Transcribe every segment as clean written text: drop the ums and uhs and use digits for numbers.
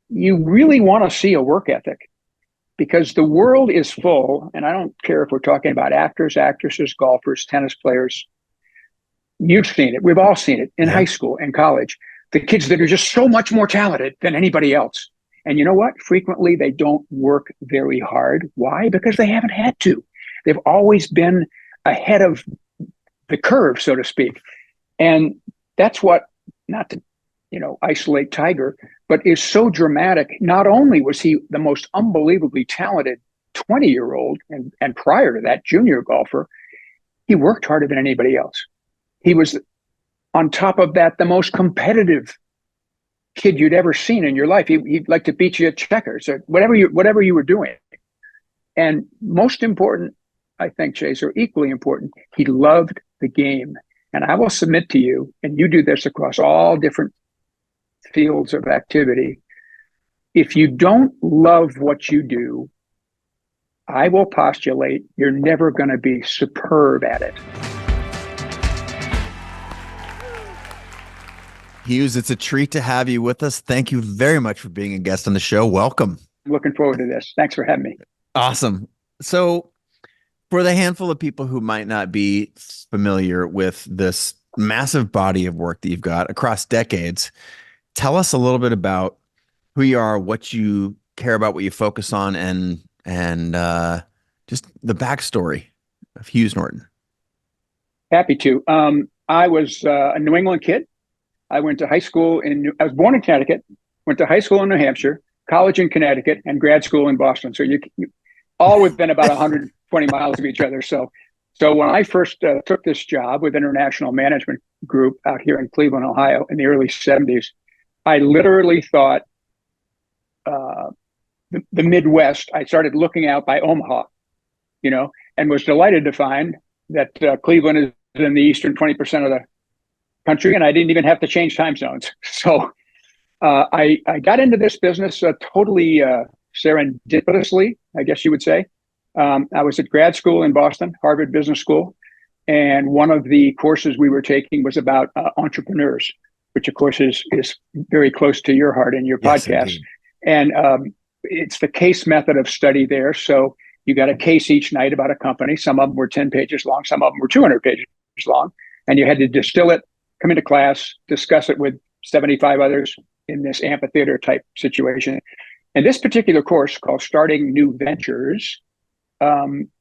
you really want to see a work ethic because the world is full. And I don't care if we're talking about actors, actresses, golfers, tennis players. You've seen it. We've all seen it in high Yeah. school and college. The kids that are just so much more talented than anybody else. And you know what? Frequently, they don't work very hard. Why? Because they haven't had to. They've always been ahead of the curve, so to speak. And that's what, not to, isolate Tiger, but is so dramatic. Not only was he the most unbelievably talented 20-year-old and prior to that, junior golfer, he worked harder than anybody else. He was, on top of that, the most competitive kid you'd ever seen in your life. He'd like to beat you at checkers or whatever you were doing. And most important, I think, Chase, or equally important, he loved the game. And I will submit to you, and you do this across all different fields of activity. If you don't love what you do, I will postulate you're never going to be superb at it. Hughes, it's a treat to have you with us. Thank you very much for being a guest on the show. Welcome. I'm looking forward to this. Thanks for having me. Awesome. So, for the handful of people who might not be familiar with this massive body of work that you've got across decades, tell us a little bit about who you are, what you care about, what you focus on, and just the backstory of Hughes Norton. Happy to. I was a New England kid. I went to high school I was born in Connecticut, went to high school in New Hampshire, college in Connecticut, and grad school in Boston. So you all within about 120 miles of each other. So when I first took this job with International Management Group out here in Cleveland, Ohio, in the early 70s, I literally thought the Midwest. I started looking out by Omaha, and was delighted to find that Cleveland is in the eastern 20% of the country, and I didn't even have to change time zones. So I got into this business totally serendipitously, I guess you would say. I was at grad school in Boston, Harvard Business School, and one of the courses we were taking was about entrepreneurs, which of course is very close to your heart and your Yes, podcast. indeed. And it's the case method of study there. So you got a case each night about a company. Some of them were 10 pages long, some of them were 200 pages long, and you had to distill it, come into class, discuss it with 75 others in this amphitheater type situation. And this particular course, called Starting New Ventures,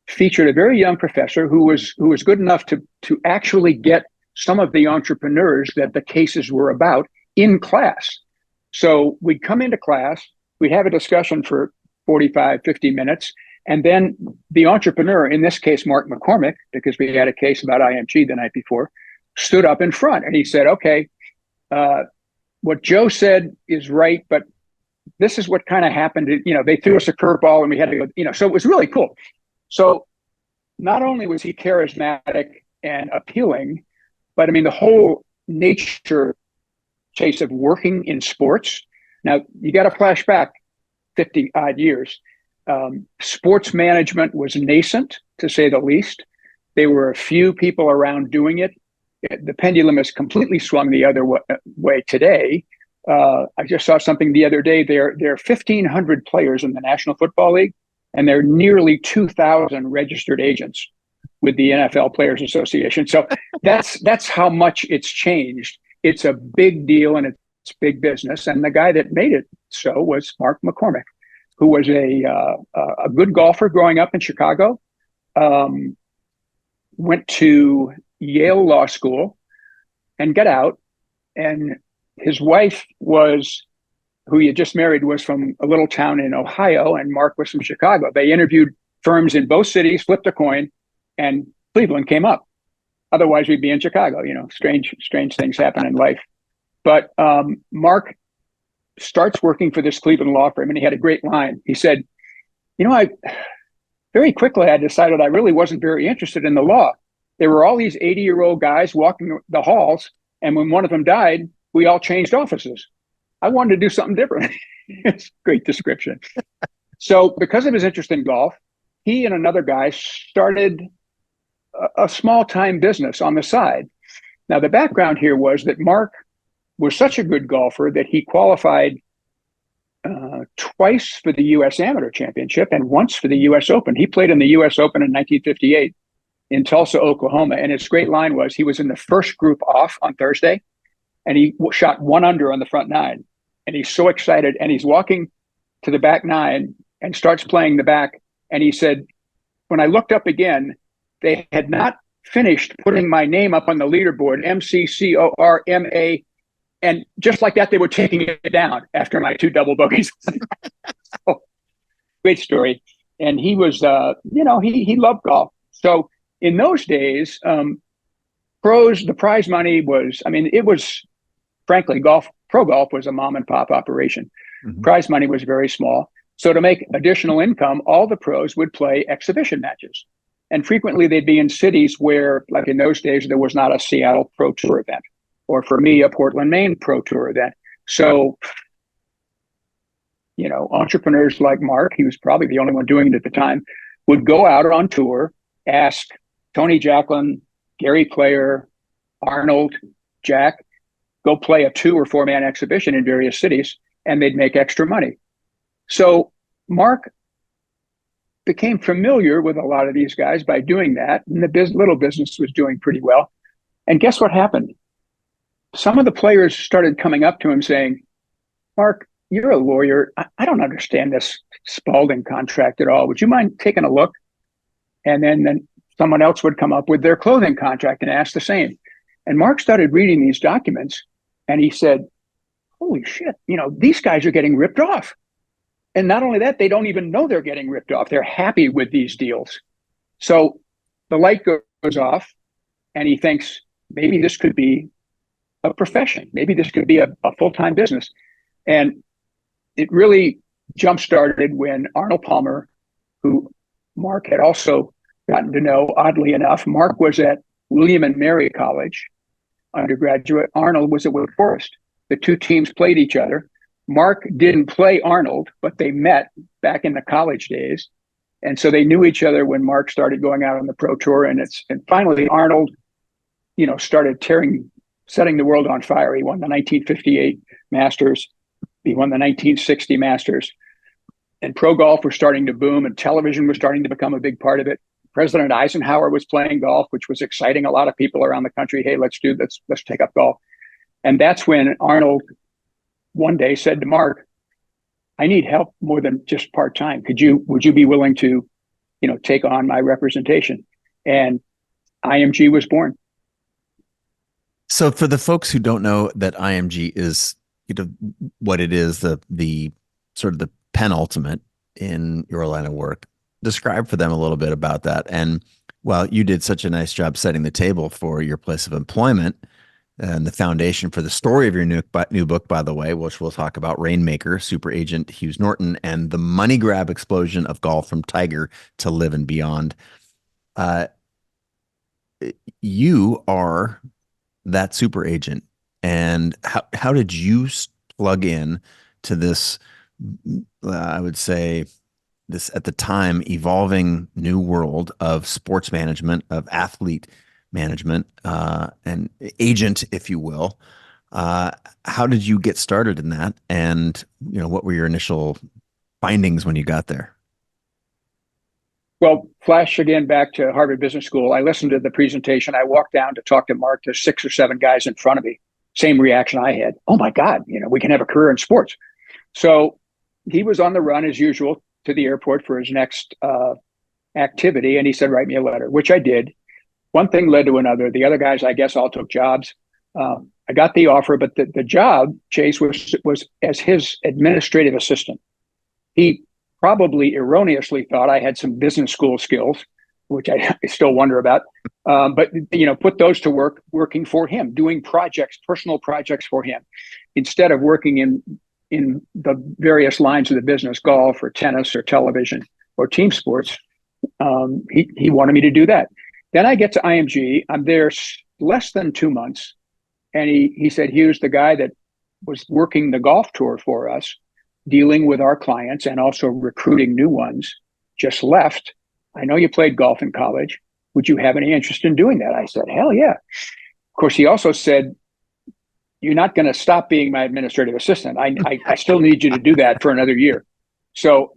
featured a very young professor who was good enough to actually get some of the entrepreneurs that the cases were about in class. So we'd come into class, we'd have a discussion for 45, 50 minutes, and then the entrepreneur, in this case, Mark McCormick, because we had a case about IMG the night before, stood up in front and he said, okay, what Joe said is right, but this is what kind of happened. They threw us a curveball and we had to go, so it was really cool. So not only was he charismatic and appealing, but I mean, the whole nature, Chase, of working in sports. Now, you got to flash back 50 odd years. Sports management was nascent, to say the least. There were a few people around doing it. The pendulum has completely swung the other way today. I just saw something the other day. There are 1,500 players in the National Football League, and there are nearly 2,000 registered agents with the NFL Players Association. So that's how much it's changed. It's a big deal, and it's big business. And the guy that made it so was Mark McCormick, who was a good golfer growing up in Chicago, went to Yale Law School and got out. And his wife who he had just married, was from a little town in Ohio, and Mark was from Chicago. They interviewed firms in both cities, flipped a coin, and Cleveland came up. Otherwise, we'd be in Chicago. Strange things happen in life. But Mark starts working for this Cleveland law firm, and he had a great line. He said, I very quickly I decided I really wasn't very interested in the law. There were all these 80-year-old guys walking the halls, and when one of them died, we all changed offices. I wanted to do something different. It's a great description. So because of his interest in golf, he and another guy started a small-time business on the side. Now, the background here was that Mark was such a good golfer that he qualified twice for the U.S. Amateur Championship and once for the U.S. Open. He played in the U.S. Open in 1958 in Tulsa, Oklahoma. And his great line was he was in the first group off on Thursday, and he shot 1 under on the front 9. And he's so excited. And he's walking to the back 9 and starts playing the back. And he said, when I looked up again, they had not finished putting my name up on the leaderboard, MCCORMA. And just like that, they were taking it down after my 2 double bogeys. So, great story. And he was, he loved golf. So in those days, pros, the prize money was, it was, frankly, pro golf was a mom and pop operation. Mm-hmm. Prize money was very small. So to make additional income, all the pros would play exhibition matches. And frequently they'd be in cities where, like in those days, there was not a Seattle Pro Tour event, or for me, a Portland, Maine Pro Tour event. So, entrepreneurs like Mark, he was probably the only one doing it at the time, would go out on tour, ask Tony Jacklin, Gary Player, Arnold, Jack, go play a 2 or 4 man exhibition in various cities, and they'd make extra money. So Mark became familiar with a lot of these guys by doing that, and the little business was doing pretty well. And guess what happened? Some of the players started coming up to him saying, Mark, you're a lawyer. I don't understand this Spalding contract at all. Would you mind taking a look? And then someone else would come up with their clothing contract and ask the same. And Mark started reading these documents, and he said, holy shit, these guys are getting ripped off. And not only that, they don't even know they're getting ripped off. They're happy with these deals. So the light goes off, and he thinks, maybe this could be a profession. Maybe this could be a full-time business. And it really jump-started when Arnold Palmer, who Mark had also gotten to know, oddly enough, Mark was at William and Mary College, undergraduate. Arnold was at Wake Forest. The 2 teams played each other. Mark didn't play Arnold, but they met back in the college days. And so they knew each other when Mark started going out on the pro tour. And finally Arnold, started setting the world on fire. He won the 1958 Masters. He won the 1960 Masters. And pro golf was starting to boom, and television was starting to become a big part of it. President Eisenhower was playing golf, which was exciting a lot of people around the country. Hey, let's take up golf. And that's when Arnold one day said to Mark, I need help more than just part-time. Would you be willing to, take on my representation? And IMG was born. So for the folks who don't know that IMG is, what it is, the sort of the penultimate in your line of work, describe for them a little bit about that. And well, you did such a nice job setting the table for your place of employment and the foundation for the story of your new book, by the way, which we'll talk about, Rainmaker, Super Agent Hughes Norton, and the money grab explosion of golf from Tiger to Live and Beyond. You are that super agent. And how did you plug in to this, I would say, this at the time evolving new world of sports management, of athlete management, and agent, if you will? How did you get started in that? And, what were your initial findings when you got there? Well, flash again back to Harvard Business School. I listened to the presentation. I walked down to talk to Mark. There's 6 or 7 guys in front of me. Same reaction I had. Oh my God, we can have a career in sports. So he was on the run as usual to the airport for his next activity. And he said, write me a letter, which I did. One thing led to another. The other guys, I guess, all took jobs. I got the offer, but the job, Chase, was as his administrative assistant. He probably erroneously thought I had some business school skills, which I still wonder about. But put those to work working for him, doing projects, personal projects for him, instead of working in the various lines of the business, golf or tennis or television or team sports. He wanted me to do that. Then I get to IMG. I'm there less than 2 months. And he said, Hughes, the guy that was working the golf tour for us, dealing with our clients and also recruiting new ones, just left. I know you played golf in college. Would you have any interest in doing that? I said, hell yeah. Of course, he also said, you're not going to stop being my administrative assistant. I still need you to do that for another year. So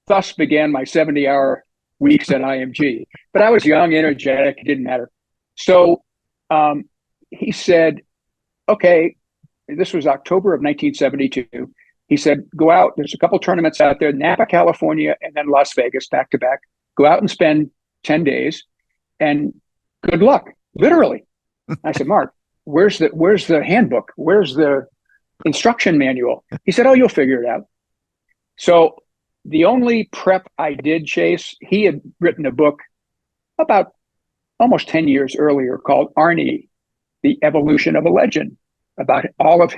thus began my 70-hour weeks at IMG. But I was young, energetic, it didn't matter. So um, he said, okay, this was October of 1972. He said, go out. There's a couple tournaments out there, Napa, California, and then Las Vegas, back to back. Go out and spend 10 days and good luck, literally. I said, Mark, where's the handbook? Where's the instruction manual? He said, oh, you'll figure it out. So the only prep I did, Chase, he had written a book about almost 10 years earlier called Arnie, The Evolution of a Legend, about all of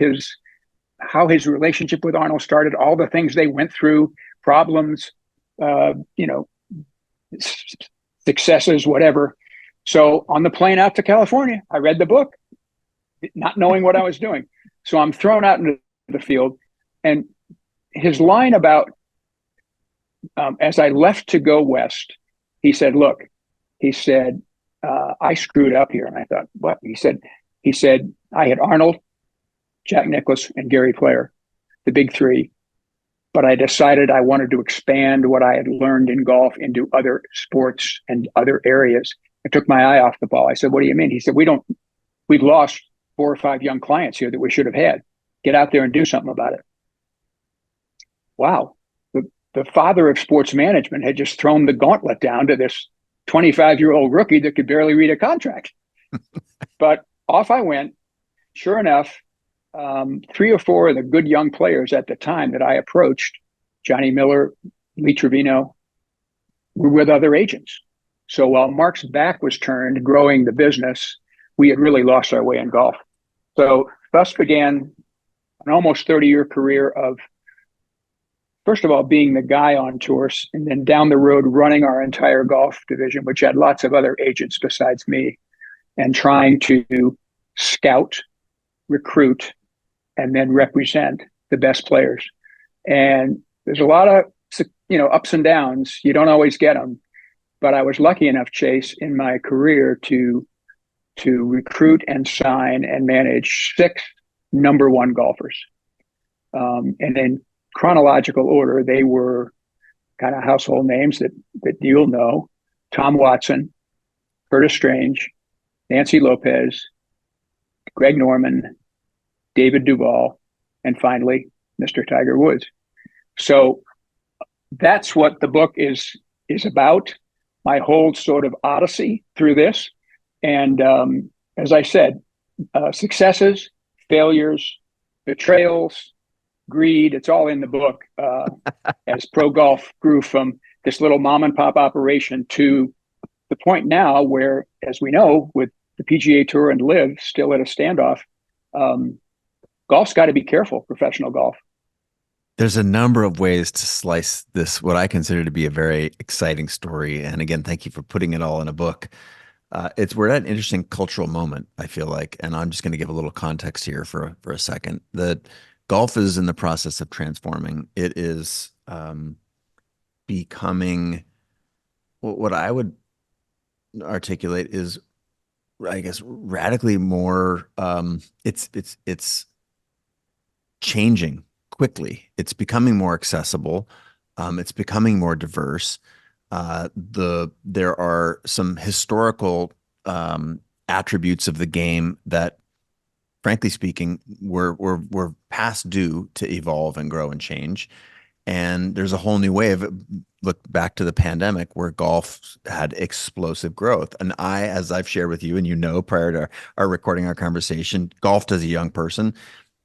how his relationship with Arnold started, all the things they went through, problems, you know, successes, whatever. So on the plane out to California, I read the book, not knowing what I was doing. So I'm thrown out into the field. And his line about, as I left to go west, he said, look, he said, I screwed up here. And I thought, what? He said, I had Arnold, Jack Nicklaus, and Gary Player, the big three. But I decided I wanted to expand what I had learned in golf into other sports and other areas. I took my eye off the ball. I said, what do you mean? He said, we've lost 4 or 5 young clients here that we should have had. Get out there and do something about it. Wow. The father of sports management had just thrown the gauntlet down to this 25-year-old rookie that could barely read a contract. But off I went. Sure enough, 3 or 4 of the good young players at the time that I approached, Johnny Miller, Lee Trevino, were with other agents. So while Mark's back was turned growing the business, we had really lost our way in golf. So thus began an almost 30-year career of, first of all, being the guy on tours, and then down the road running our entire golf division, which had lots of other agents besides me, and trying to scout, recruit, and then represent the best players. And there's a lot of, ups and downs. You don't always get them. But I was lucky enough, Chase, in my career to recruit and sign and manage 6 number 1 golfers. And in chronological order, they were kind of household names that you'll know: Tom Watson, Curtis Strange, Nancy Lopez, Greg Norman, David Duval, and finally, Mr. Tiger Woods. So that's what the book is about, my whole sort of odyssey through this. And as I said, successes, failures, betrayals, greed, it's all in the book, as pro golf grew from this little mom and pop operation to the point now where, as we know, with the PGA Tour and LIV still at a standoff, golf's got to be careful, professional golf. There's a number of ways to slice this, what I consider to be a very exciting story. And again, thank you for putting it all in a book. We're at an interesting cultural moment, I feel like, and I'm just going to give a little context here for a second. That golf is in the process of transforming. It is becoming what I would articulate is, I guess, radically more. It's changing quickly. It's becoming more accessible. It's becoming more diverse. There are some historical attributes of the game that, frankly speaking, we're past due to evolve and grow and change. And there's a whole new way of it. Look back to the pandemic where golf had explosive growth. And as I've shared with you, and prior to our recording our conversation, golfed as a young person,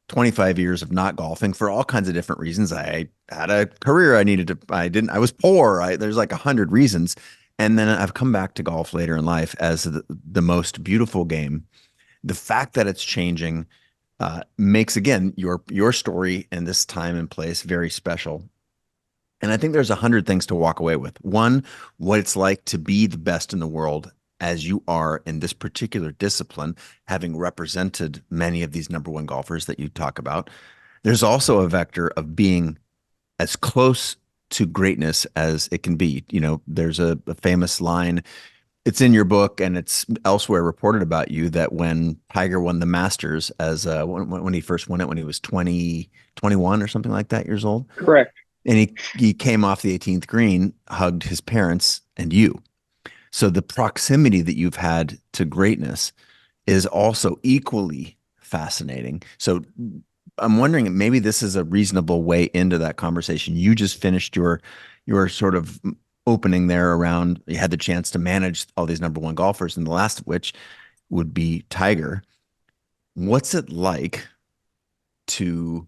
25 years of not golfing for all kinds of different reasons. I had a career I was poor. There's like 100 reasons. And then I've come back to golf later in life as the most beautiful game. The fact that it's changing makes, again, your story and this time and place very special. And I think there's 100 things to walk away with. One, what it's like to be the best in the world as you are in this particular discipline, having represented many of these number 1 golfers that you talk about. There's also a vector of being as close to greatness as it can be. There's a famous line it's in your book and it's elsewhere reported about you that when Tiger won the Masters as when he first won it when he was 21 or something like that years old, Correct. and he came off the 18th green, hugged his parents and you. So the proximity that you've had to greatness is also equally fascinating. So I'm wondering maybe this is a reasonable way into that conversation. You just finished your sort of opening there around you had the chance to manage all these number one golfers, and the last of which would be Tiger. What's it like to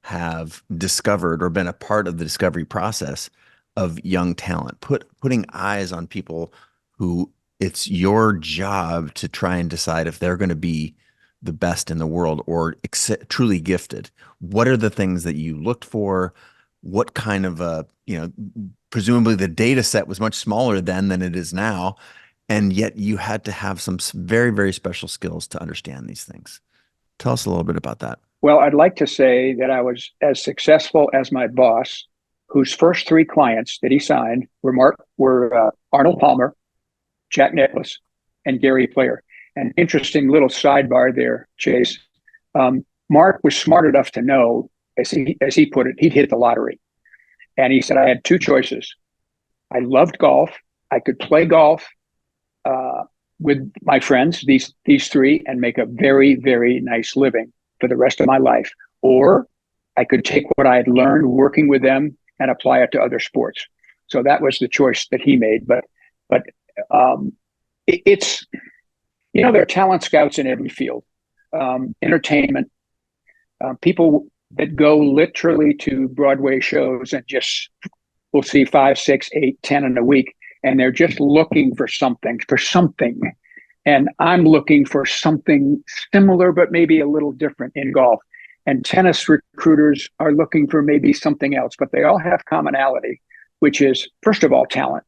have discovered or been a part of the discovery process of young talent, putting eyes on people who it's your job to try and decide if they're going to be the best in the world or truly gifted? What are the things that you looked for? What kind of presumably the data set was much smaller then than it is now, and yet you had to have some very, very special skills to understand these things. Tell us a little bit about that. Well, I'd like to say that I was as successful as my boss, whose first three clients that he signed were Arnold Palmer, Jack Nicklaus, and Gary Player. An interesting little sidebar there, Chase. Mark was smart enough to know, as he put it, he'd hit the lottery. And he said, I had two choices. I loved golf. I could play golf with my friends, these three, and make a very, very nice living for the rest of my life. Or I could take what I had learned working with them and apply it to other sports. So that was the choice that he made. But it's, there are talent scouts in every field. Entertainment, people that go literally to Broadway shows and just will see 5, 6, 8, 10 in a week, and they're just looking for something. And I'm looking for something similar, but maybe a little different in golf. And tennis recruiters are looking for maybe something else, but they all have commonality, which is, first of all, talent.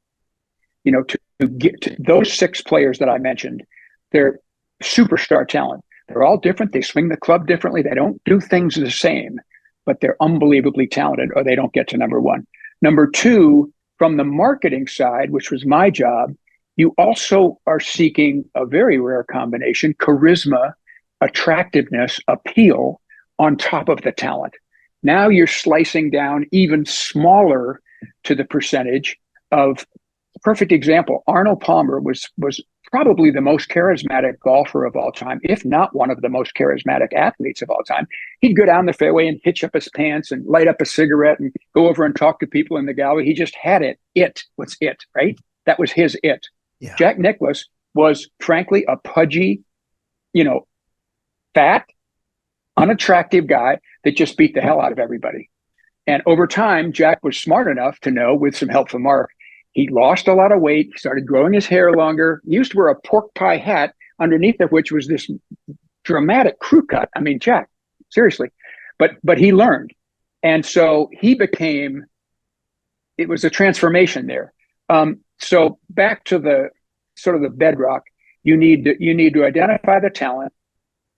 To get to those 6 players that I mentioned, they're superstar talent. They're all different. They swing the club differently. They don't do things the same, but they're unbelievably talented, or they don't get to number one. Number two, from the marketing side, which was my job, you also are seeking a very rare combination: charisma, attractiveness, appeal on top of the talent. Now you're slicing down even smaller to the percentage of, perfect example, Arnold Palmer was probably the most charismatic golfer of all time, if not one of the most charismatic athletes of all time. He'd go down the fairway and hitch up his pants and light up a cigarette and go over and talk to people in the gallery. He just had it. It was it, right? That was his it. Yeah. Jack Nicklaus was, frankly, a pudgy, fat, unattractive guy that just beat the hell out of everybody. And over time, Jack was smart enough to know, with some help from Mark, he lost a lot of weight, started growing his hair longer. He used to wear a pork pie hat, underneath of which was this dramatic crew cut. I mean, Jack, seriously. But he learned. And so it was a transformation there. So back to the sort of the bedrock, you need to identify the talent.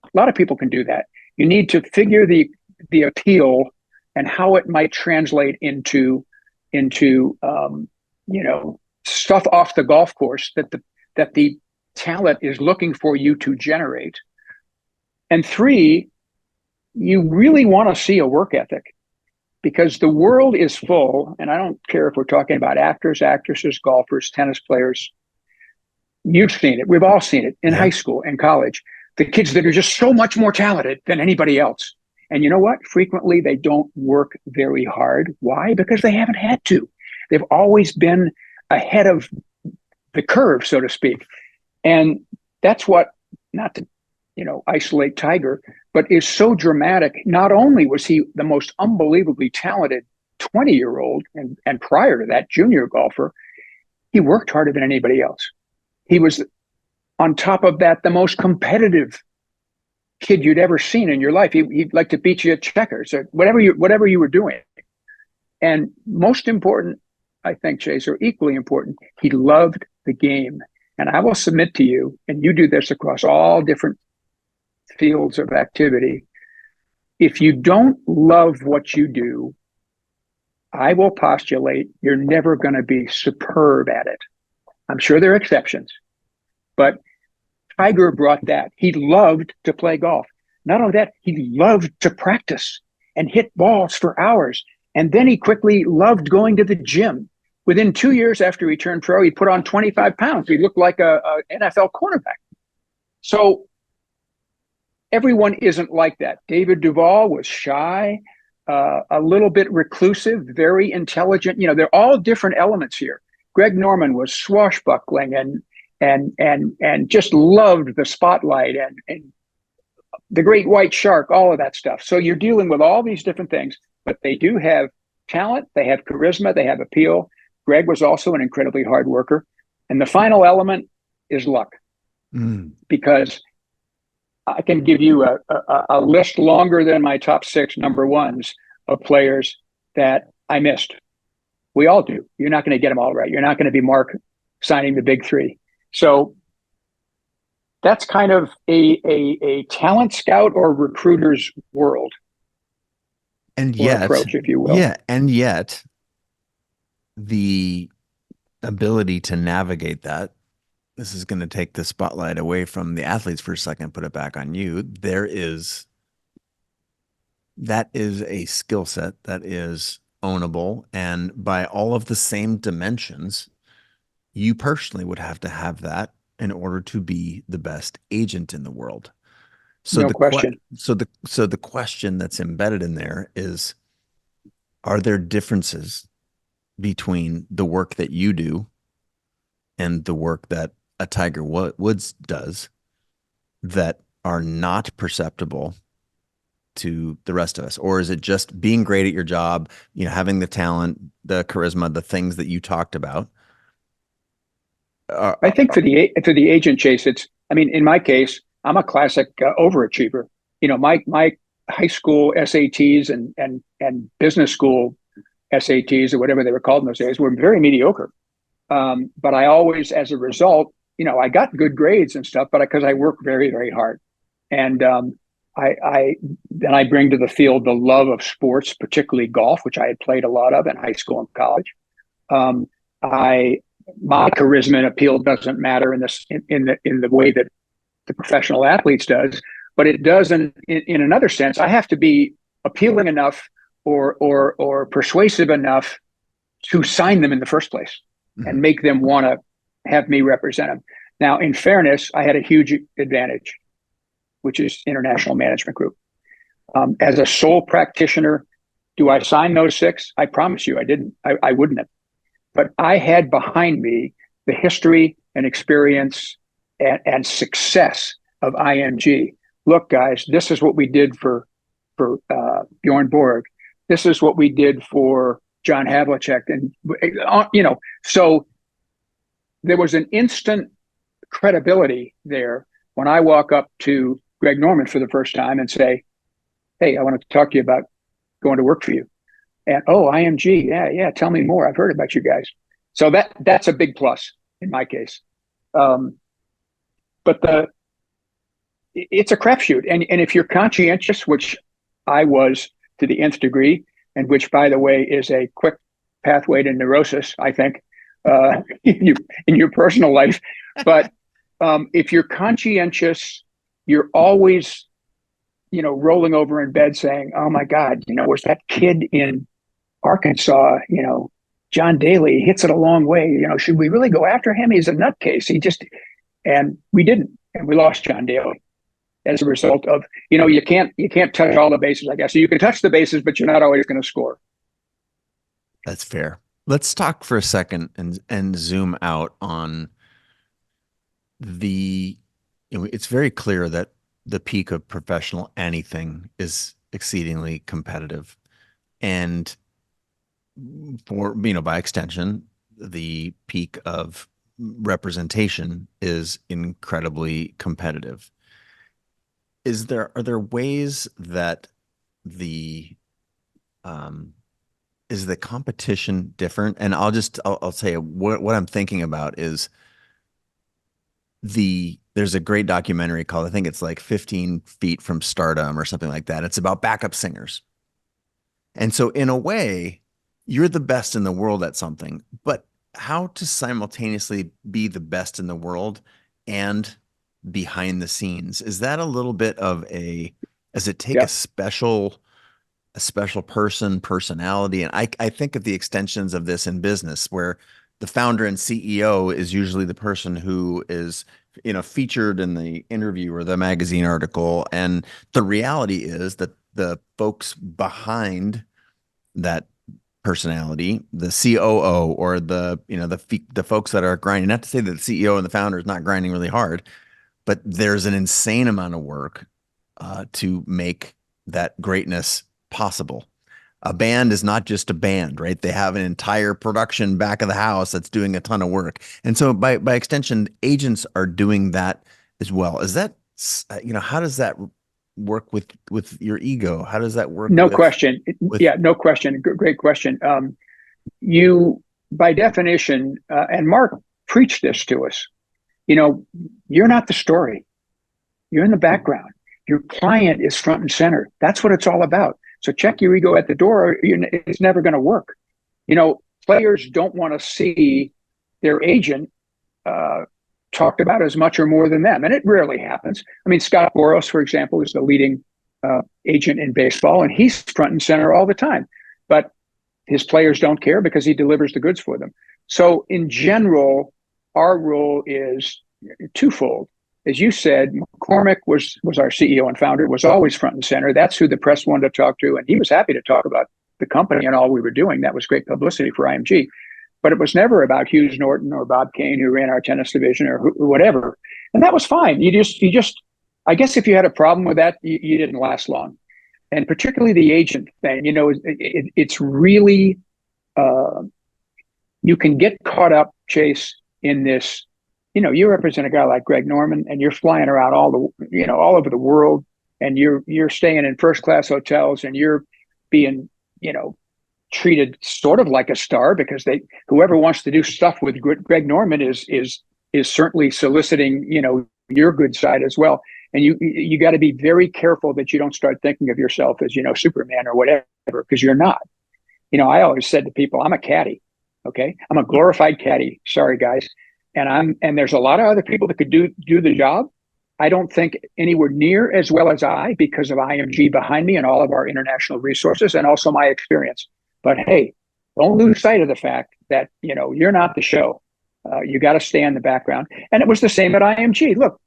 A lot of people can do that. You need to figure the appeal and how it might translate into stuff off the golf course that the talent is looking for you to generate. And 3, you really want to see a work ethic, because the world is full, and I don't care if we're talking about actors, actresses, golfers, tennis players. You've seen it. We've all seen it in high school and college. The kids that are just so much more talented than anybody else. And you know what? Frequently, they don't work very hard. Why? Because they haven't had to. They've always been ahead of the curve, so to speak. And that's what, not to isolate Tiger, but is so dramatic. Not only was he the most unbelievably talented 20-year-old and prior to that, junior golfer, he worked harder than anybody else. He was, on top of that, the most competitive kid you'd ever seen in your life. He'd like to beat you at checkers or whatever you were doing. And most important, I think, Chase, or equally important, he loved the game. And I will submit to you, and you do this across all different fields of activity, if you don't love what you do, I will postulate you're never going to be superb at it. I'm sure there are exceptions, but Tiger brought that. He loved to play golf. Not only that, he loved to practice and hit balls for hours. And then he quickly loved going to the gym. Within 2 years after he turned pro, he put on 25 pounds. He looked like a NFL cornerback. So everyone isn't like that. David Duval was shy, a little bit reclusive, very intelligent. You know, they're all different elements here. Greg Norman was swashbuckling and just loved the spotlight and the great white shark, all of that stuff. So you're dealing with all these different things, but they do have talent, they have charisma, they have appeal. Greg was also an incredibly hard worker. And the final element is luck, because I can give you a list longer than my top 6 number ones of players that I missed. We all do. You're not going to get them all right. You're not going to be Mark signing the big 3. So that's kind of a talent scout or recruiter's world. And yet, approach, if you will. Yeah. And yet the ability to navigate that, this is going to take the spotlight away from the athletes for a second, put it back on you. That is a skill set that is ownable. And by all of the same dimensions, you personally would have to have that in order to be the best agent in the world. So no question. So the question that's embedded in there is, are there differences between the work that you do and the work that a Tiger Woods does that are not perceptible to the rest of us? Or is it just being great at your job, you know, having the talent, the charisma, the things that you talked about? I think for the agent, Chase, in my case, I'm a classic overachiever. You know, my high school SATs and business school SATs, or whatever they were called in those days, were very mediocre. But I always, as a result, you know, I got good grades and stuff, but because I work very, very hard. And then I bring to the field the love of sports, particularly golf, which I had played a lot of in high school and college. My charisma and appeal doesn't matter in the way that the professional athletes does, but it does in another sense. I have to be appealing enough or persuasive enough to sign them in the first place and make them want to have me represent them. Now, in fairness, I had a huge advantage, which is International Management Group. As a sole practitioner, do I sign those 6? I promise you I didn't. I wouldn't have. But I had behind me the history and experience and success of IMG. Look, guys, this is what we did for Bjorn Borg. This is what we did for John Havlicek. And, you know, so there was an instant credibility there when I walk up to Greg Norman for the first time and say, hey, I want to talk to you about going to work for you. And, oh, IMG, yeah, tell me more. I've heard about you guys. So that's a big plus in my case. But it's a crapshoot. And if you're conscientious, which I was to the nth degree, and which, by the way, is a quick pathway to neurosis, I think, in your personal life. But if you're conscientious, you're always, you know, rolling over in bed saying, oh, my God, you know, was that kid in Arkansas, you know, John Daly hits it a long way. You know, should we really go after him? He's a nutcase. And we didn't. And we lost John Daly as a result of, you know, you can't touch all the bases, I guess. So you can touch the bases, but you're not always going to score. That's fair. Let's talk for a second and zoom out on it's very clear that the peak of professional anything is exceedingly competitive. And for, you know, by extension, the peak of representation is incredibly competitive. Are there ways that is the competition different? And I'll say what I'm thinking about is there's a great documentary called, I think it's like 15 Feet from Stardom or something like that. It's about backup singers. And so in a way, you're the best in the world at something, but how to simultaneously be the best in the world and behind the scenes. Is that a little bit of does it take Yeah. a special personality? And I think of the extensions of this in business where the founder and CEO is usually the person who is, featured in the interview or the magazine article. And the reality is that the folks behind that personality, the COO or the folks that are grinding, not to say that the CEO and the founder is not grinding really hard, but there's an insane amount of work to make that greatness possible. A band is not just a band, right? They have an entire production back of the house that's doing a ton of work. And so by extension, agents are doing that as well. Is that, how does that work with your ego? How does that work No question. with Yeah, no question. Great question. You, by definition, and Mark preached this to us, you're not the story. You're in the background. Your client is front and center. That's what it's all about. So check your ego at the door. It's never going to work. Players don't want to see their agent talked about as much or more than them. And it rarely happens. I mean, Scott Boras, for example, is the leading agent in baseball, and he's front and center all the time. But his players don't care because he delivers the goods for them. So in general, our role is twofold. As you said, McCormick was our CEO and founder, was always front and center. That's who the press wanted to talk to. And he was happy to talk about the company and all we were doing. That was great publicity for IMG. But it was never about Hughes Norton or Bob Kane, who ran our tennis division, or whatever. And that was fine. I guess if you had a problem with that, you didn't last long. And particularly the agent thing, it's really, you can get caught up, Chase, in this. You represent a guy like Greg Norman, and you're flying around all over the world, and you're staying in first class hotels, and you're being, treated sort of like a star because whoever wants to do stuff with Greg Norman is certainly soliciting, your good side as well. And you got to be very careful that you don't start thinking of yourself as, Superman or whatever, because you're not. I always said to people, I'm a caddy. Okay. I'm a glorified caddy. Sorry, guys. And there's a lot of other people that could do the job. I don't think anywhere near as well as I, because of IMG behind me and all of our international resources and also my experience. But hey, don't lose sight of the fact that, you're not the show. You got to stay in the background. And it was the same at IMG. Look,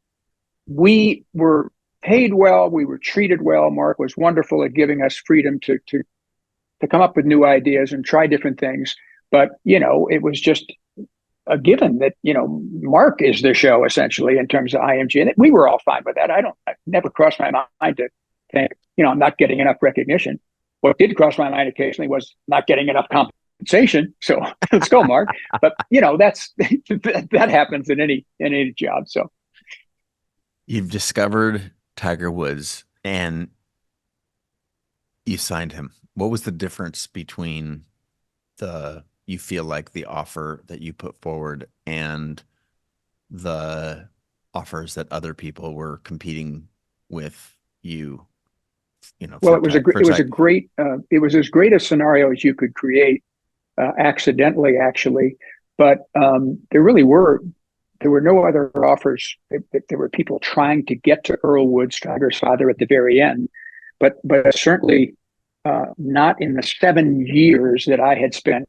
we were paid well. We were treated well. Mark was wonderful at giving us freedom to come up with new ideas and try different things. But, it was just a given that, Mark is the show essentially in terms of IMG. And we were all fine with that. I never crossed my mind to think, I'm not getting enough recognition. What did cross my mind occasionally was not getting enough compensation. So let's go, Mark. But, that happens in any job. So you've discovered Tiger Woods and you signed him. What was the difference between you feel like the offer that you put forward and the offers that other people were competing with you? Well, it was as great a scenario as you could create, accidentally, actually. But there were no other offers. There were people trying to get to Earl Woods, Tiger's father, at the very end, but certainly not in the 7 years that I had spent,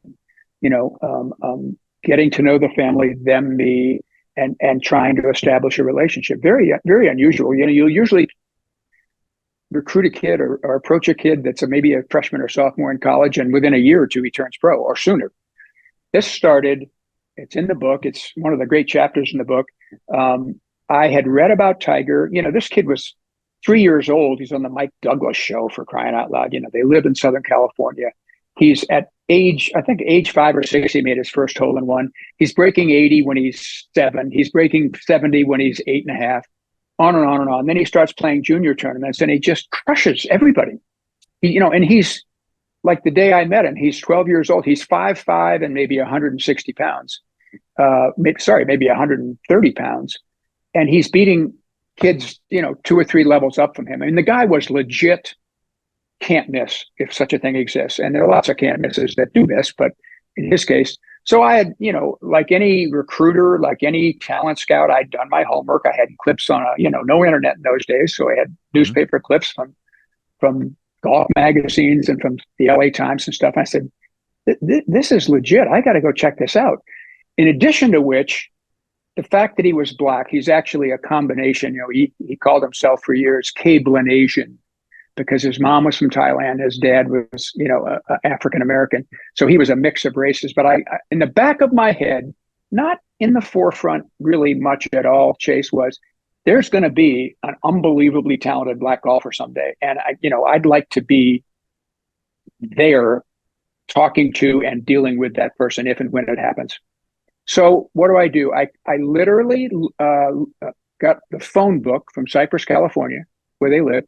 getting to know the family, them, me, and trying to establish a relationship. Very, very unusual. You'll usually recruit a kid or approach a kid that's maybe a freshman or sophomore in college, and within a year or two, he turns pro or sooner. This started, it's in the book. It's one of the great chapters in the book. I had read about Tiger. This kid was 3 years old. He's on the Mike Douglas show, for crying out loud. They live in Southern California. He's at age 5 or 6, he made his first hole in one. He's breaking 80 when he's 7. He's breaking 70 when he's 8.5. On and on and on. Then he starts playing junior tournaments and he just crushes everybody. And he's like, the day I met him, he's 12 years old. He's 5'5" and maybe 160 pounds. Maybe 130 pounds. And he's beating kids, 2 or 3 levels up from him. I mean, the guy was legit can't miss, if such a thing exists. And there are lots of can't misses that do miss, but in his case, So I had, like any recruiter, like any talent scout, I'd done my homework. I had clips on no internet in those days. So I had Mhm. newspaper clips from golf magazines and from the LA Times and stuff. I said, this is legit. I got to go check this out. In addition to which, the fact that he was black, he's actually a combination. He called himself for years Cablan Asian because his mom was from Thailand, his dad was, African American. So he was a mix of races. But in the back of my head, not in the forefront really much at all, Chase, was there's going to be an unbelievably talented black golfer someday, and I'd like to be there talking to and dealing with that person if and when it happens. So what do? I literally got the phone book from Cypress, California, where they live,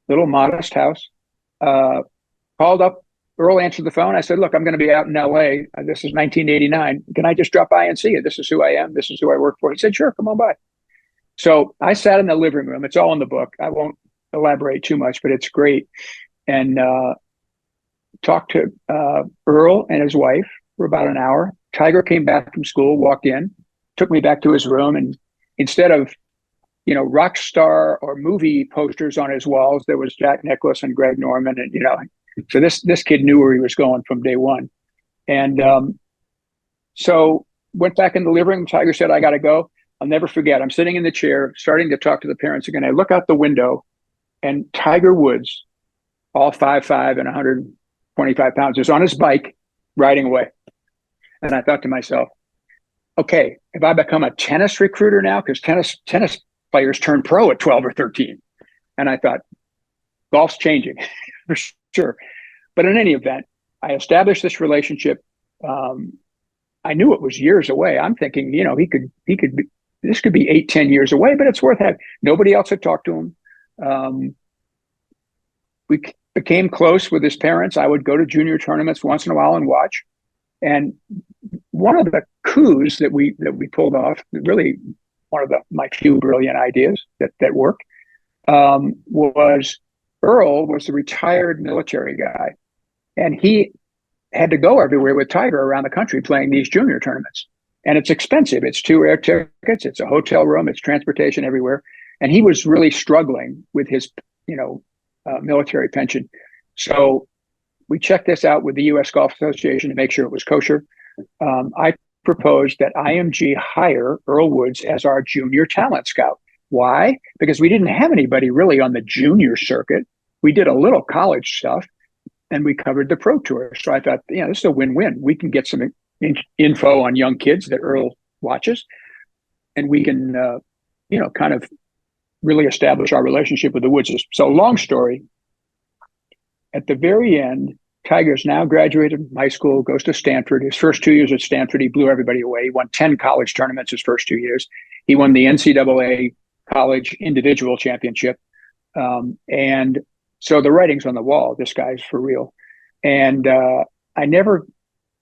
little modest house. Uh, Called up. Earl answered the phone. I said, "Look, I'm going to be out in L.A. This is 1989. Can I just drop by and see you? This is who I am. This is who I work for." He said, "Sure, come on by." So I sat in the living room. It's all in the book. I won't elaborate too much, but it's great. And talked to Earl and his wife for about an hour. Tiger came back from school, walked in, took me back to his room, and instead of rock star or movie posters on his walls, there was Jack Nicklaus and Greg Norman, and so this kid knew where he was going from day one. And so went back in the living room. Tiger said, "I got to go." I'll never forget. I'm sitting in the chair, starting to talk to the parents again. I look out the window, and Tiger Woods, all 5'5" and 125 pounds, is on his bike riding away. And I thought to myself, okay, have I become a tennis recruiter now? Because tennis players turn pro at 12 or 13. And I thought, golf's changing for sure. But in any event, I established this relationship. I knew it was years away. I'm thinking, this could be 8, 10 years away, but it's worth having. Nobody else had talked to him. We became close with his parents. I would go to junior tournaments once in a while and watch. And one of the coups that we pulled off, really one of my few brilliant ideas that worked, was Earl was the retired military guy, and he had to go everywhere with Tiger around the country playing these junior tournaments. And it's expensive. It's 2 air tickets. It's a hotel room. It's transportation everywhere. And he was really struggling with his, military pension. So we checked this out with the U.S. Golf Association to make sure it was kosher. I proposed that IMG hire Earl Woods as our junior talent scout. Why? Because we didn't have anybody really on the junior circuit. We did a little college stuff, and we covered the pro tour. So I thought, this is a win-win. We can get some info on young kids that Earl watches, and we can, kind of really establish our relationship with the Woodses. So long story, at the very end, Tiger's now graduated from high school, goes to Stanford. His first 2 years at Stanford, he blew everybody away. He won 10 college tournaments his first 2 years. He won the NCAA college individual championship. And so the writing's on the wall. This guy's for real. And I never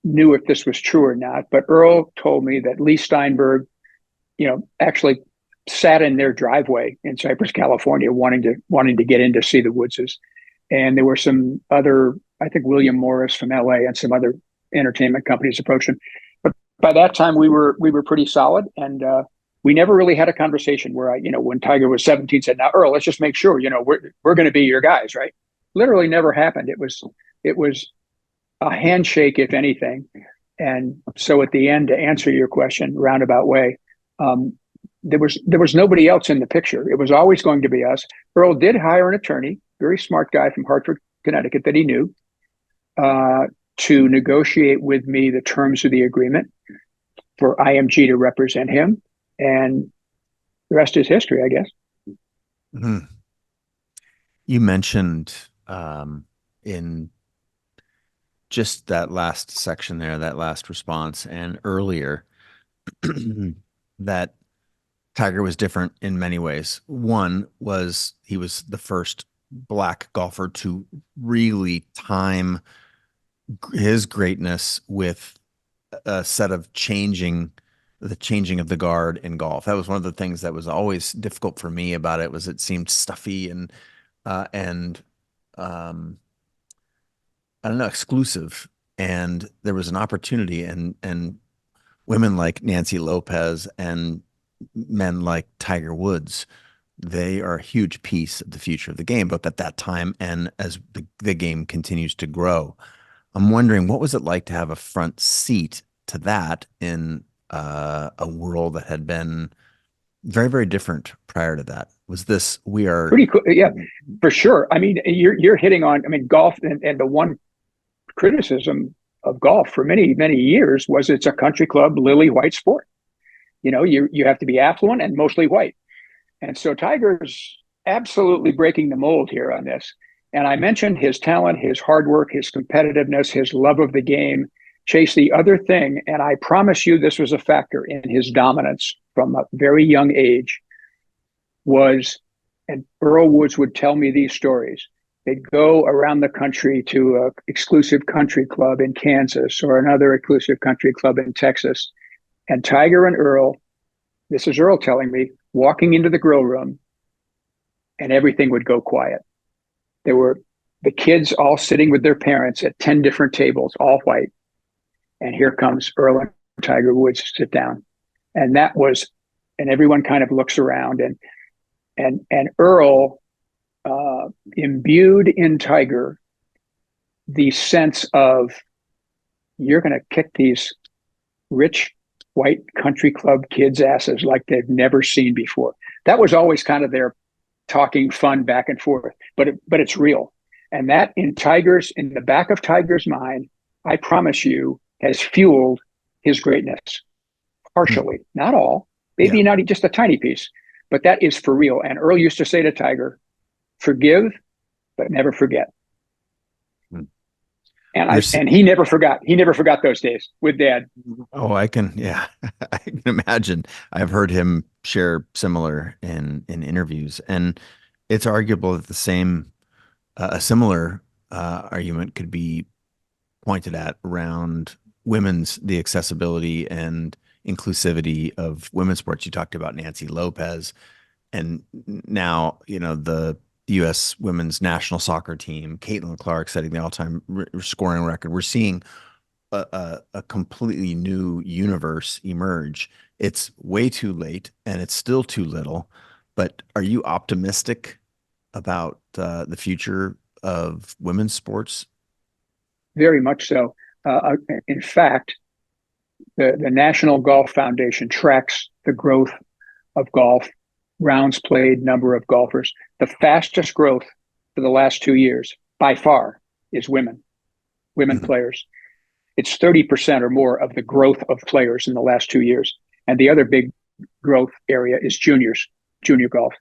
knew if this was true or not, but Earl told me that Lee Steinberg, actually sat in their driveway in Cypress, California, wanting to get in to see the Woodses. And there were some other, I think William Morris from LA and some other entertainment companies approached him. But by that time we were pretty solid, and we never really had a conversation where when Tiger was 17, said, "Now Earl, let's just make sure, we're going to be your guys," right? Literally never happened. It was a handshake, if anything. And so at the end, to answer your question roundabout way, there was nobody else in the picture. It was always going to be us. Earl did hire an attorney, very smart guy from Hartford, Connecticut, that he knew, to negotiate with me the terms of the agreement for IMG to represent him. And the rest is history, I guess. Mm-hmm. You mentioned in just that last section there, that last response, and earlier that Tiger was different in many ways. One was he was the first black golfer to really time his greatness with a set of the changing of the guard in golf. That was one of the things that was always difficult for me about it, was it seemed stuffy and I don't know, exclusive. and there was an opportunity, and women like Nancy Lopez and men like Tiger Woods, they are a huge piece of the future of the game, both at that time and as the game continues to grow. I'm wondering, what was it like to have a front seat to that in a world that had been very, very different prior to that? Was this, we are, Pretty cool. Yeah, for sure. I mean, you're hitting on, I mean, golf and the one criticism of golf for many, many years was it's a country club, lily white sport. You have to be affluent and mostly white. And so Tiger's absolutely breaking the mold here on this. And I mentioned his talent, his hard work, his competitiveness, his love of the game. Chase, the other thing, and I promise you this was a factor in his dominance from a very young age, was, and Earl Woods would tell me these stories. They'd go around the country to an exclusive country club in Kansas or another exclusive country club in Texas. And Tiger and Earl, this is Earl telling me, walking into the grill room and everything would go quiet. There were the kids all sitting with their parents at 10 different tables, all white. And here comes Earl and Tiger Woods to sit down. And that was, and everyone kind of looks around, and Earl imbued in Tiger the sense of, you're going to kick these rich white country club kids' asses like they've never seen before. That was always kind of their talking fun back and forth, but it's real. And that in the back of Tiger's mind, I promise you, has fueled his greatness. Partially, not all, maybe not just a tiny piece, but that is for real. And Earl used to say to Tiger, forgive, but never forget. And he never forgot. He never forgot those days with Dad. Oh, I can imagine. I've heard him share similar in interviews, and it's arguable that a similar argument could be pointed at around the accessibility and inclusivity of women's sports. You talked about Nancy Lopez, and now, the U.S. women's national soccer team, Caitlin Clark setting the all-time scoring record. We're seeing a completely new universe emerge. It's way too late and it's still too little, but are you optimistic about the future of women's sports? Very much so. In fact, the National Golf Foundation tracks the growth of golf, rounds played, number of golfers. The fastest growth for the last 2 years, by far, is women players. It's 30% or more of the growth of players in the last 2 years. And the other big growth area is junior golf.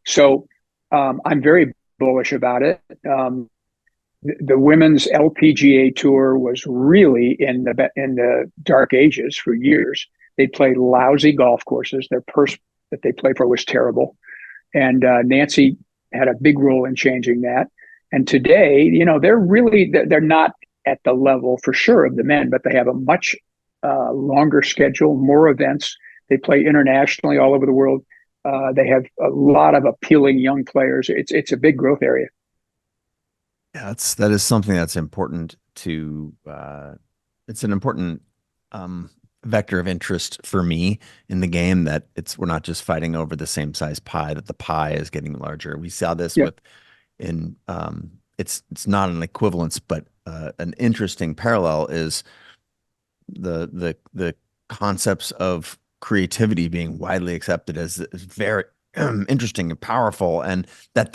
So I'm very bullish about it. The women's LPGA tour was really in the dark ages for years. They played lousy golf courses. Their purse that they played for was terrible. And Nancy had a big role in changing that. And today, they're not at the level for sure of the men, but they have a much longer schedule, more events. They play internationally all over the world. They have a lot of appealing young players. It's a big growth area. Yeah, that is something that's important it's an important vector of interest for me in the game, that we're not just fighting over the same size pie, that the pie is getting larger. We saw this it's not an equivalence, but an interesting parallel is the concepts of creativity being widely accepted as very interesting and powerful, and that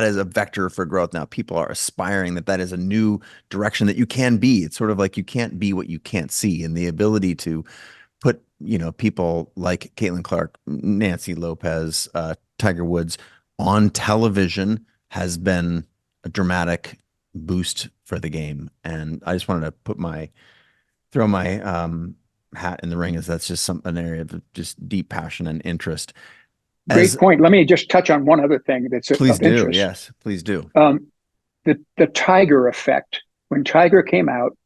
is a vector for growth. Now people are aspiring that is a new direction that you can be. It's sort of like you can't be what you can't see, and the ability to put people like Caitlin Clark, Nancy Lopez, Tiger Woods on television has been a dramatic boost for the game. And I just wanted to throw my hat in the ring, as that's just an area of just deep passion and interest. Great point. Let me just touch on one other thing that's of interest. Yes, please do. The Tiger effect. When Tiger came out,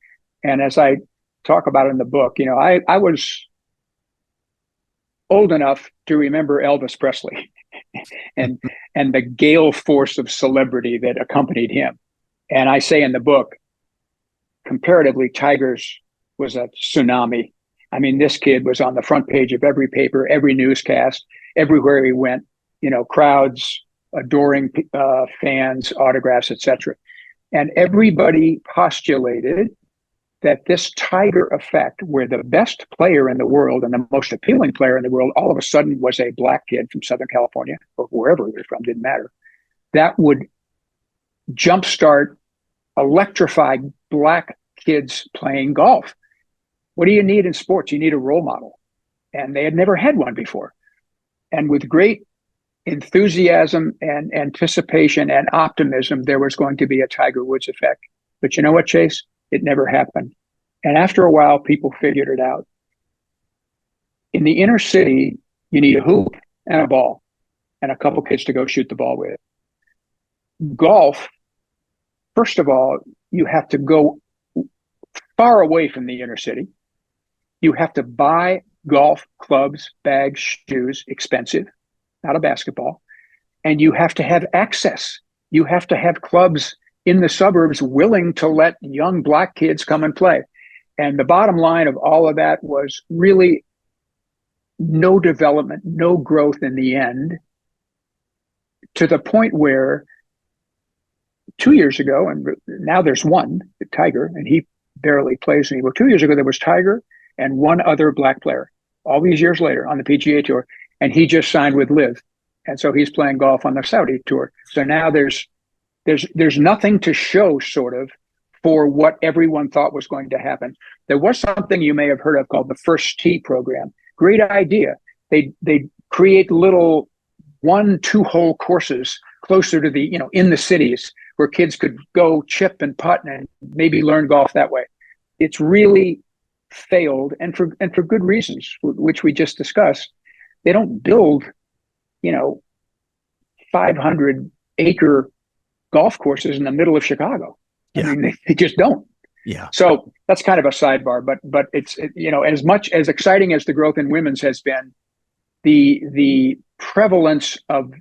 and as I talk about in the book, I was old enough to remember Elvis Presley and the gale force of celebrity that accompanied him. And I say in the book, comparatively, Tigers was a tsunami. I mean, this kid was on the front page of every paper, every newscast, everywhere he went. Crowds adoring fans, autographs, etc. And everybody postulated that this Tiger effect, where the best player in the world and the most appealing player in the world all of a sudden was a black kid from Southern California or wherever he was from, didn't matter, that would jumpstart, electrify black kids playing golf. What do you need in sports? You need a role model. And they had never had one before. And with great enthusiasm and anticipation and optimism, there was going to be a Tiger Woods effect. But you know what, Chase? It never happened. And after a while, people figured it out. In the inner city, you need a hoop and a ball and a couple kids to go shoot the ball with. Golf, first of all, you have to go far away from the inner city. You have to buy golf clubs, bags, shoes, expensive, not a basketball. And you have to have access. You have to have clubs in the suburbs willing to let young black kids come and play. And the bottom line of all of that was really no development, no growth in the end, to the point where 2 years ago, and now there's one, Tiger, and he barely plays anymore. 2 years ago, there was Tiger and one other black player, all these years later on the PGA Tour, and he just signed with Liv. And so he's playing golf on the Saudi Tour. So now there's nothing to show, sort of, for what everyone thought was going to happen. There was something you may have heard of called the First Tee program. Great idea. They create little 1-2 hole courses closer to the, in the cities where kids could go chip and putt and maybe learn golf that way. It's really failed, and for good reasons, which we just discussed. They don't build, 500-acre golf courses in the middle of Chicago. Yeah. I mean, they just don't. Yeah. So that's kind of a sidebar, but it's, as much as exciting as the growth in women's has been, the prevalence of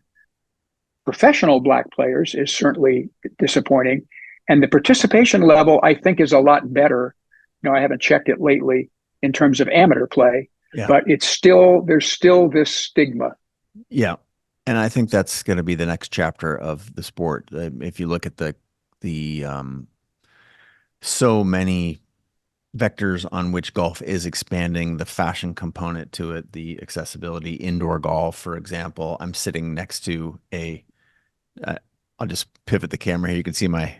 professional black players is certainly disappointing. And the participation level, I think, is a lot better. I haven't checked it lately in terms of amateur play, but there's still this stigma. Yeah. And I think that's going to be the next chapter of the sport. If you look at the so many vectors on which golf is expanding, the fashion component to it, the accessibility, indoor golf, for example. I'm sitting next to I'll just pivot the camera here. You can see my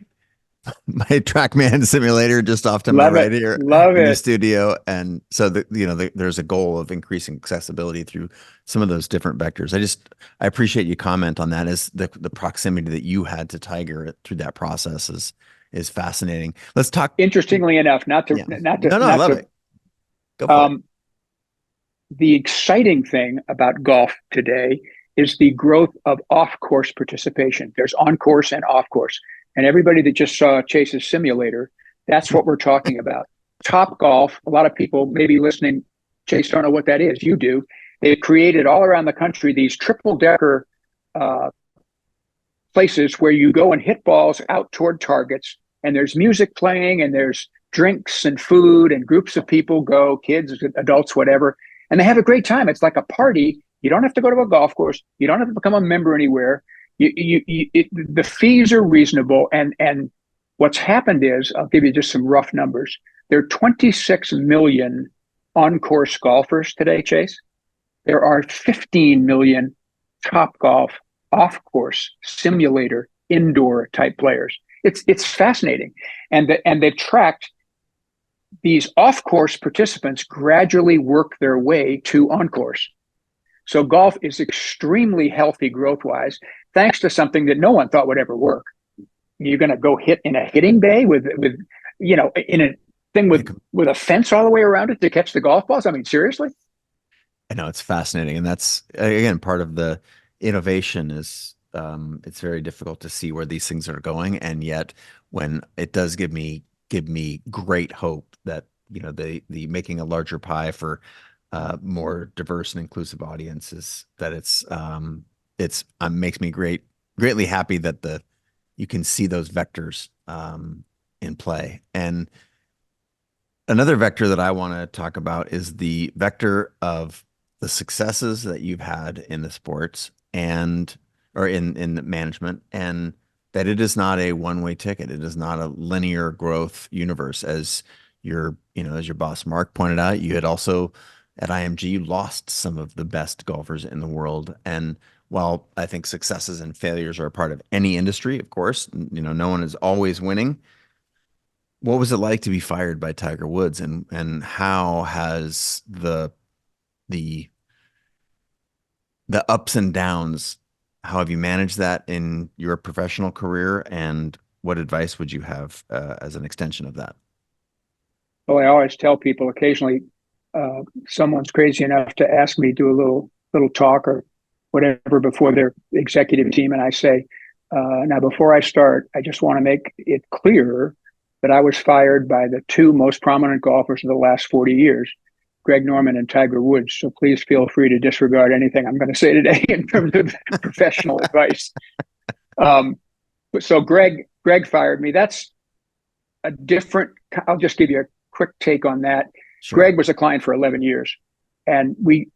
TrackMan simulator just off to my right here in the studio. And so there's a goal of increasing accessibility through some of those different vectors. I appreciate you comment on that, as the proximity that you had to Tiger through that process is fascinating. Let's talk. Interestingly enough, I love it. Go for it. The exciting thing about golf today is the growth of off-course participation. There's on-course and off-course. And everybody that just saw Chase's simulator, that's what we're talking about. Top Golf, a lot of people maybe listening, Chase, don't know what that is. You do. They've created all around the country these triple-decker places where you go and hit balls out toward targets, and there's music playing, and there's drinks and food, and groups of people go, kids, adults, whatever, and they have a great time. It's like a party. You don't have to go to a golf course. You don't have to become a member anywhere. The fees are reasonable, and what's happened is, I'll give you just some rough numbers. There are 26 million on-course golfers today, Chase. There are 15 million Top Golf off-course simulator indoor type players. It's fascinating, and they've tracked these off-course participants gradually work their way to on-course. So golf is extremely healthy growth-wise, thanks to something that no one thought would ever work. You're going to go hit in a hitting bay with in a thing with a fence all the way around it to catch the golf balls? I mean, seriously? I know, it's fascinating. And that's, again, part of the innovation is it's very difficult to see where these things are going. And yet when it does give me great hope that, the making a larger pie for more diverse and inclusive audiences, that it's makes me greatly happy that you can see those vectors in play. And Another vector that I want to talk about is the vector of the successes that you've had in the sports and or in the management, and that it is not a one-way ticket. It is not a linear growth universe. As as your boss Mark pointed out, you had also at IMG lost some of the best golfers in the world. And while I think successes and failures are a part of any industry, of course, no one is always winning. What was it like to be fired by Tiger Woods, and how has the the ups and downs, how have you managed that in your professional career, and what advice would you have as an extension of that? Well, I always tell people occasionally someone's crazy enough to ask me to do a little talk or whatever before their executive team, and I say, now before I start, I just want to make it clear that I was fired by the two most prominent golfers of the last 40 years, Greg Norman and Tiger Woods. So please feel free to disregard anything I'm going to say today in terms of professional advice. So Greg fired me. That's a different. I'll just give you a quick take on that. Sure. Greg was a client for 11 years, and we,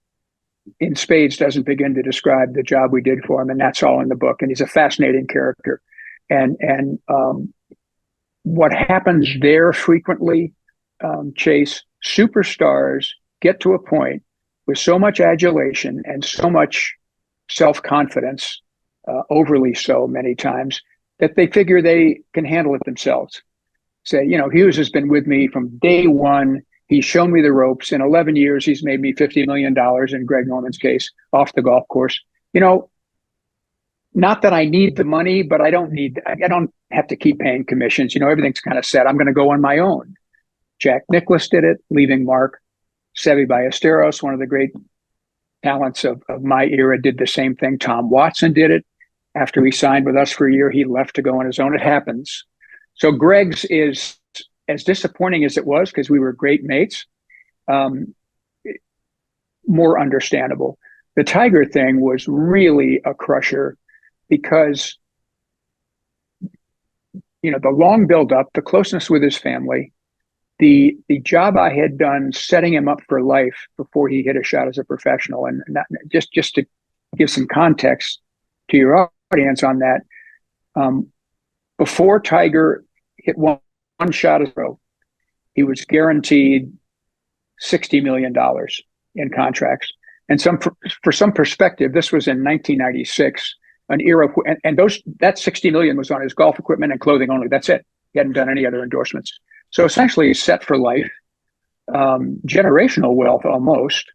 in spades, doesn't begin to describe the job we did for him, and that's all in the book. And he's a fascinating character, and what happens there frequently, Chase, superstars get to a point with so much adulation and so much self-confidence, overly so many times, that they figure they can handle it themselves. Say, Hughes has been with me from day one. He's shown me the ropes. In 11 years, he's made me $50 million in Greg Norman's case off the golf course. Not that I need the money, but I don't have to keep paying commissions. Everything's kind of set. I'm going to go on my own. Jack Nicklaus did it, leaving Mark. Seve Ballesteros, one of the great talents of my era, did the same thing. Tom Watson did it. After he signed with us for a year, he left to go on his own. It happens. So Greg's is as disappointing as it was, because we were great mates, more understandable. The Tiger thing was really a crusher, because the long build up, the closeness with his family, the job I had done setting him up for life before he hit a shot as a professional, and just to give some context to your audience on that, before Tiger hit one shot as a pro, he was guaranteed $60 million in contracts. And for some perspective, this was in 1996. An era, and that 60 million was on his golf equipment and clothing only. That's it. He hadn't done any other endorsements. So essentially, he's set for life, generational wealth almost,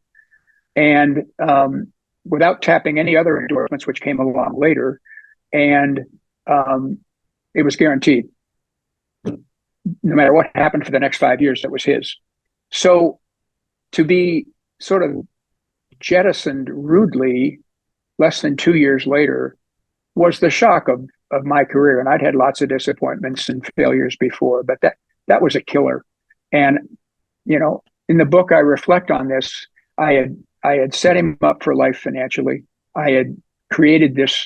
and without tapping any other endorsements, which came along later, and it was guaranteed. No matter what happened for the next 5 years, that was his. So to be sort of jettisoned rudely less than 2 years later was the shock of my career. And I'd had lots of disappointments and failures before, but that was a killer. And, in the book, I reflect on this. I had set him up for life financially. I had created this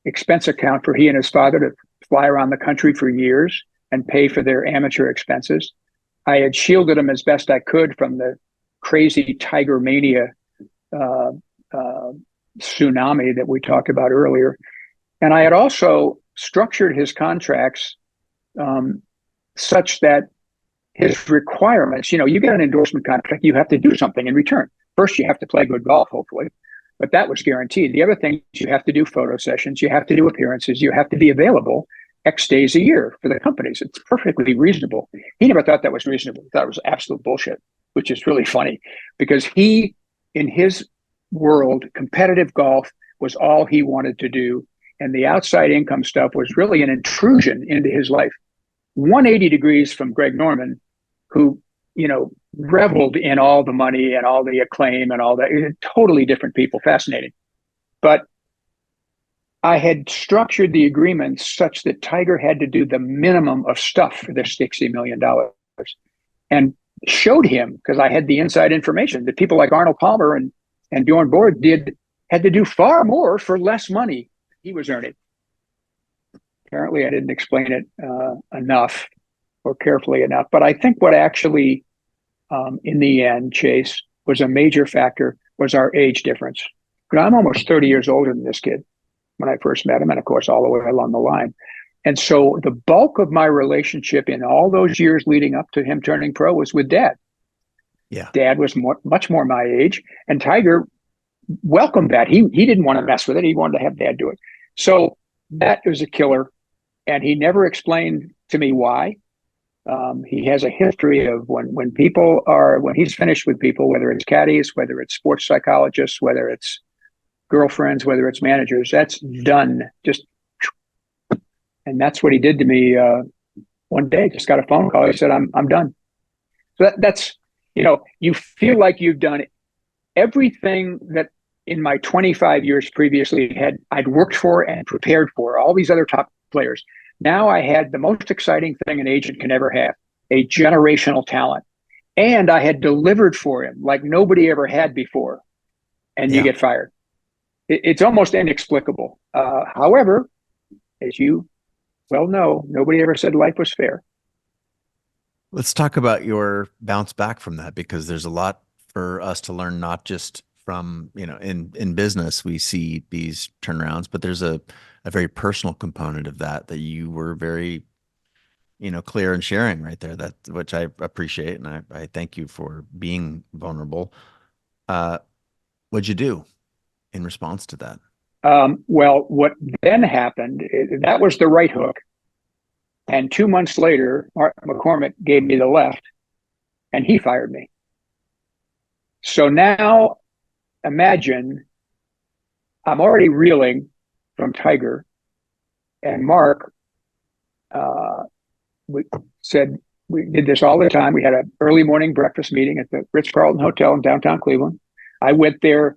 expense account for he and his father to fly around the country for years and pay for their amateur expenses. I had shielded him as best I could from the crazy Tiger mania tsunami that we talked about earlier. And I had also structured his contracts such that his requirements, you get an endorsement contract, you have to do something in return. First, you have to play good golf, hopefully, but that was guaranteed. The other thing is you have to do photo sessions, you have to do appearances, you have to be available X days a year for the companies. It's perfectly reasonable. He never thought that was reasonable. He thought it was absolute bullshit, which is really funny, because he, in his world, competitive golf was all he wanted to do. And the outside income stuff was really an intrusion into his life. 180 degrees from Greg Norman, who, reveled in all the money and all the acclaim and all that. Totally different people, fascinating. But I had structured the agreements such that Tiger had to do the minimum of stuff for this $60 million, and showed him, because I had the inside information, that people like Arnold Palmer and Bjorn Borg had to do far more for less money he was earning. Apparently, I didn't explain it enough or carefully enough. But I think what actually in the end, Chase, was a major factor, was our age difference. I'm almost 30 years older than this kid when I first met him, and of course, all the way along the line. And so the bulk of my relationship in all those years leading up to him turning pro was with Dad. Yeah. Dad was much more my age, and Tiger welcomed that. He didn't want to mess with it. He wanted to have Dad do it. So that was a killer, and he never explained to me why. He has a history of when he's finished with people, whether it's caddies, whether it's sports psychologists, whether it's girlfriends, whether it's managers, that's done. And that's what he did to me one day. Just got a phone call. He said, I'm done. So that's, you feel like you've done everything that in my 25 years previously I'd worked for and prepared for, all these other top players. Now I had the most exciting thing an agent can ever have, a generational talent. And I had delivered for him like nobody ever had before. And you get fired. It's almost inexplicable. However, as you well know, nobody ever said life was fair. Let's talk about your bounce back from that, because there's a lot for us to learn, not just from, in business, we see these turnarounds, but there's a very personal component of that you were very, clear in sharing right there, which I appreciate. And I thank you for being vulnerable. What'd you do in response to that? Well, what then happened, that was the right hook. And 2 months later, Mark McCormick gave me the left, and he fired me. So now imagine I'm already reeling from Tiger, and Mark, we said we did this all the time. We had an early morning breakfast meeting at the Ritz-Carlton Hotel in downtown Cleveland. I went there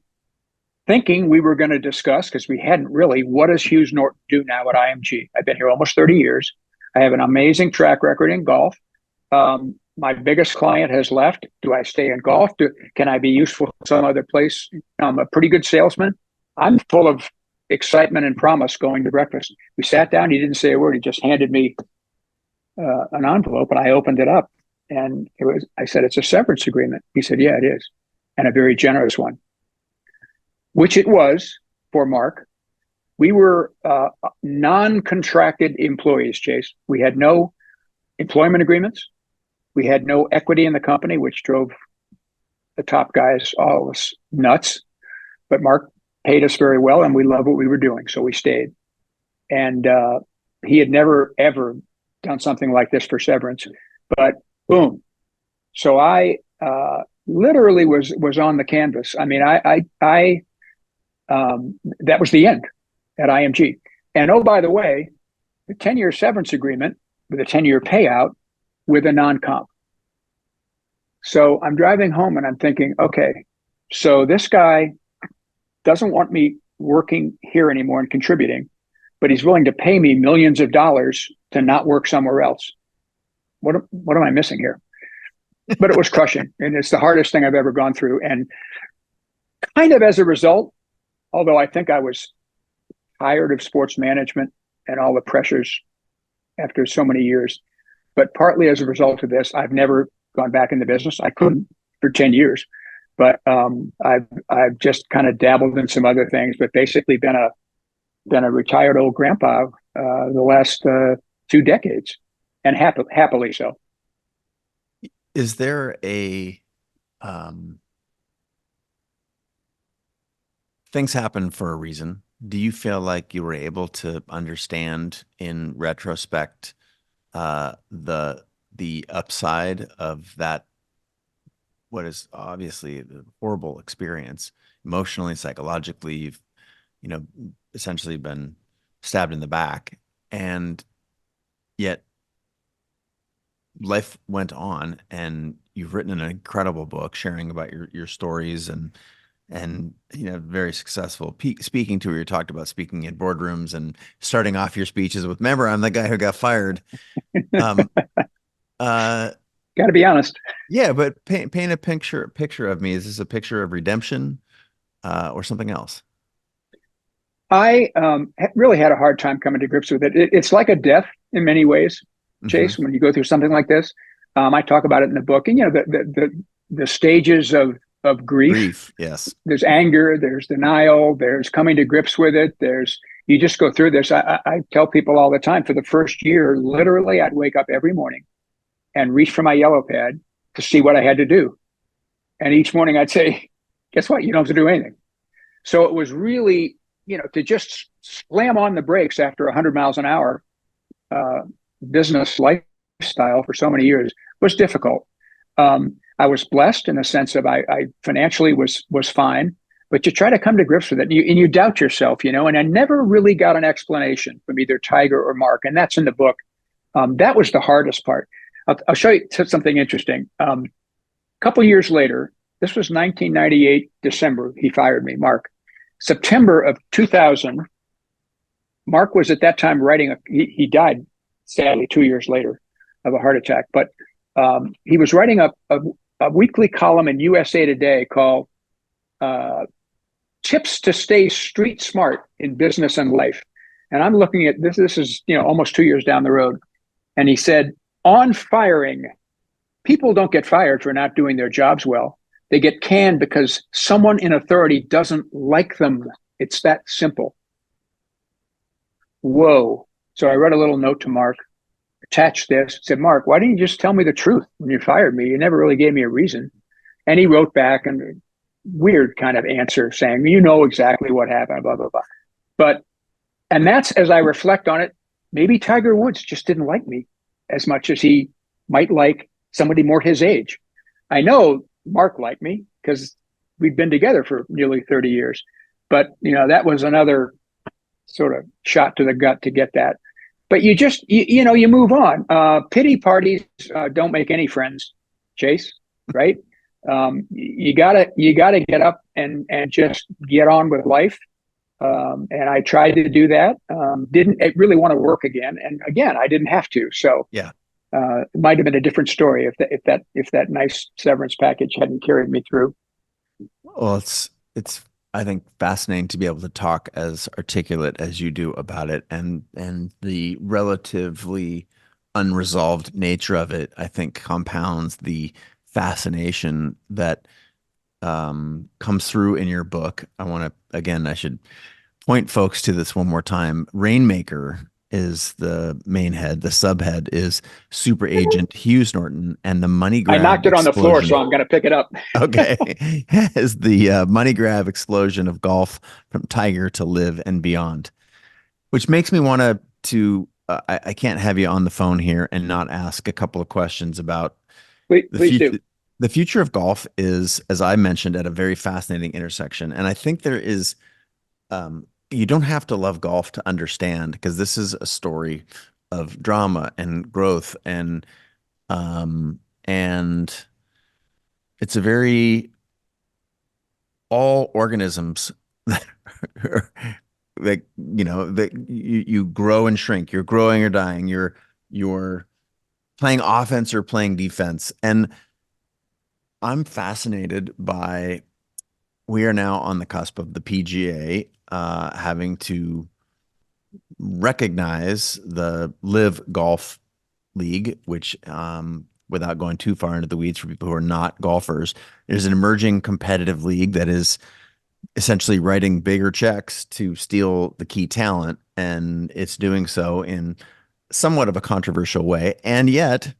thinking we were going to discuss, because we hadn't really, what does Hughes Norton do now at IMG? I've been here almost 30 years. I have an amazing track record in golf. My biggest client has left. Do I stay in golf? Can I be useful some other place? I'm a pretty good salesman. I'm full of excitement and promise going to breakfast. We sat down. He didn't say a word. He just handed me an envelope, and I opened it up. And I said, it's a severance agreement. He said, yeah, it is. And a very generous one, which it was for Mark. We were non-contracted employees, Chase. We had no employment agreements. We had no equity in the company, which drove the top guys all of us nuts. But Mark paid us very well, and we loved what we were doing, so we stayed. And he had never, ever done something like this for severance. But boom. So I literally was on the canvas. I mean, that was the end at IMG. And oh, by the way, the 10-year severance agreement with a 10-year payout with a non-comp. So I'm driving home and I'm thinking, okay, so this guy doesn't want me working here anymore and contributing, but he's willing to pay me millions of dollars to not work somewhere else. What am I missing here? But it was crushing. And it's the hardest thing I've ever gone through. And kind of as a result, although I think I was tired of sports management and all the pressures after so many years, but partly as a result of this, I've never gone back in the business. I couldn't for 10 years, but I've just kind of dabbled in some other things, but basically been a retired old grandpa the last 2 decades, and happily so. Is there things happen for a reason? Do you feel like you were able to understand in retrospect the upside of that, what is obviously a horrible experience, emotionally, psychologically? You've, essentially been stabbed in the back, and yet life went on, and you've written an incredible book sharing about your stories, and very successful. Speaking to, you talked about speaking in boardrooms and starting off your speeches with, remember, I'm the guy who got fired. Got to be honest. Yeah, but paint a picture of me. Is this a picture of redemption or something else? I really had a hard time coming to grips with it. It's like a death in many ways, Chase, when you go through something like this. I talk about it in the book, and the stages of grief. Grief, yes. There's anger, there's denial, there's coming to grips with it. There's you just go through this. I tell people all the time. For the first year, literally, I'd wake up every morning and reach for my yellow pad to see what I had to do. And each morning I'd say, guess what? You don't have to do anything. So it was really, to just slam on the brakes after 100 miles an hour business lifestyle for so many years was difficult. I was blessed in the sense of I financially was fine, but you try to come to grips with it, and you doubt yourself, and I never really got an explanation from either Tiger or Mark, and that's in the book. That was the hardest part. I'll show you something interesting. A couple years later, this was 1998, December, he fired me, Mark. September of 2000, Mark was at that time writing, he died sadly 2 years later of a heart attack, but he was writing a weekly column in USA Today called Tips to Stay Street Smart in Business and Life. And I'm looking at this is, almost 2 years down the road. And he said, on firing, people don't get fired for not doing their jobs well. They get canned because someone in authority doesn't like them. It's that simple. Whoa. So I wrote a little note to Mark, attached this, said, Mark, why didn't you just tell me the truth when you fired me? You never really gave me a reason. And he wrote back a weird kind of answer saying, exactly what happened, blah, blah, blah. And that's, as I reflect on it, maybe Tiger Woods just didn't like me as much as he might like somebody more his age. I know Mark liked me because we'd been together for nearly 30 years. But, that was another sort of shot to the gut to get that. But you just, you move on. Pity parties don't make any friends, Chase, right? You gotta get up and just get on with life. And I tried to do that. Didn't really want to work again. And again, I didn't have to. So yeah, it might have been a different story if that nice severance package hadn't carried me through. Well, it's I think fascinating to be able to talk as articulate as you do about it, and the relatively unresolved nature of it, I think, compounds the fascination that comes through in your book. I should point folks to this one more time. Rainmaker is the main head. The subhead is Super Agent Hughes Norton, and the money grab. I knocked it on the floor, so I'm going to pick it up. Okay. Is the money grab explosion of golf from Tiger to Live and beyond, which makes me want to I can't have you on the phone here and not ask a couple of questions about Please do. The future of golf is, as I mentioned, at a very fascinating intersection. And I think there is, you don't have to love golf to understand, because this is a story of drama and growth, and it's a very, all organisms that that you grow and shrink, you're growing or dying, you're playing offense or playing defense. And I'm fascinated by, we are now on the cusp of the PGA having to recognize the Live Golf League, which, without going too far into the weeds for people who are not golfers, there's an emerging competitive league that is essentially writing bigger checks to steal the key talent, and it's doing so in somewhat of a controversial way. And yet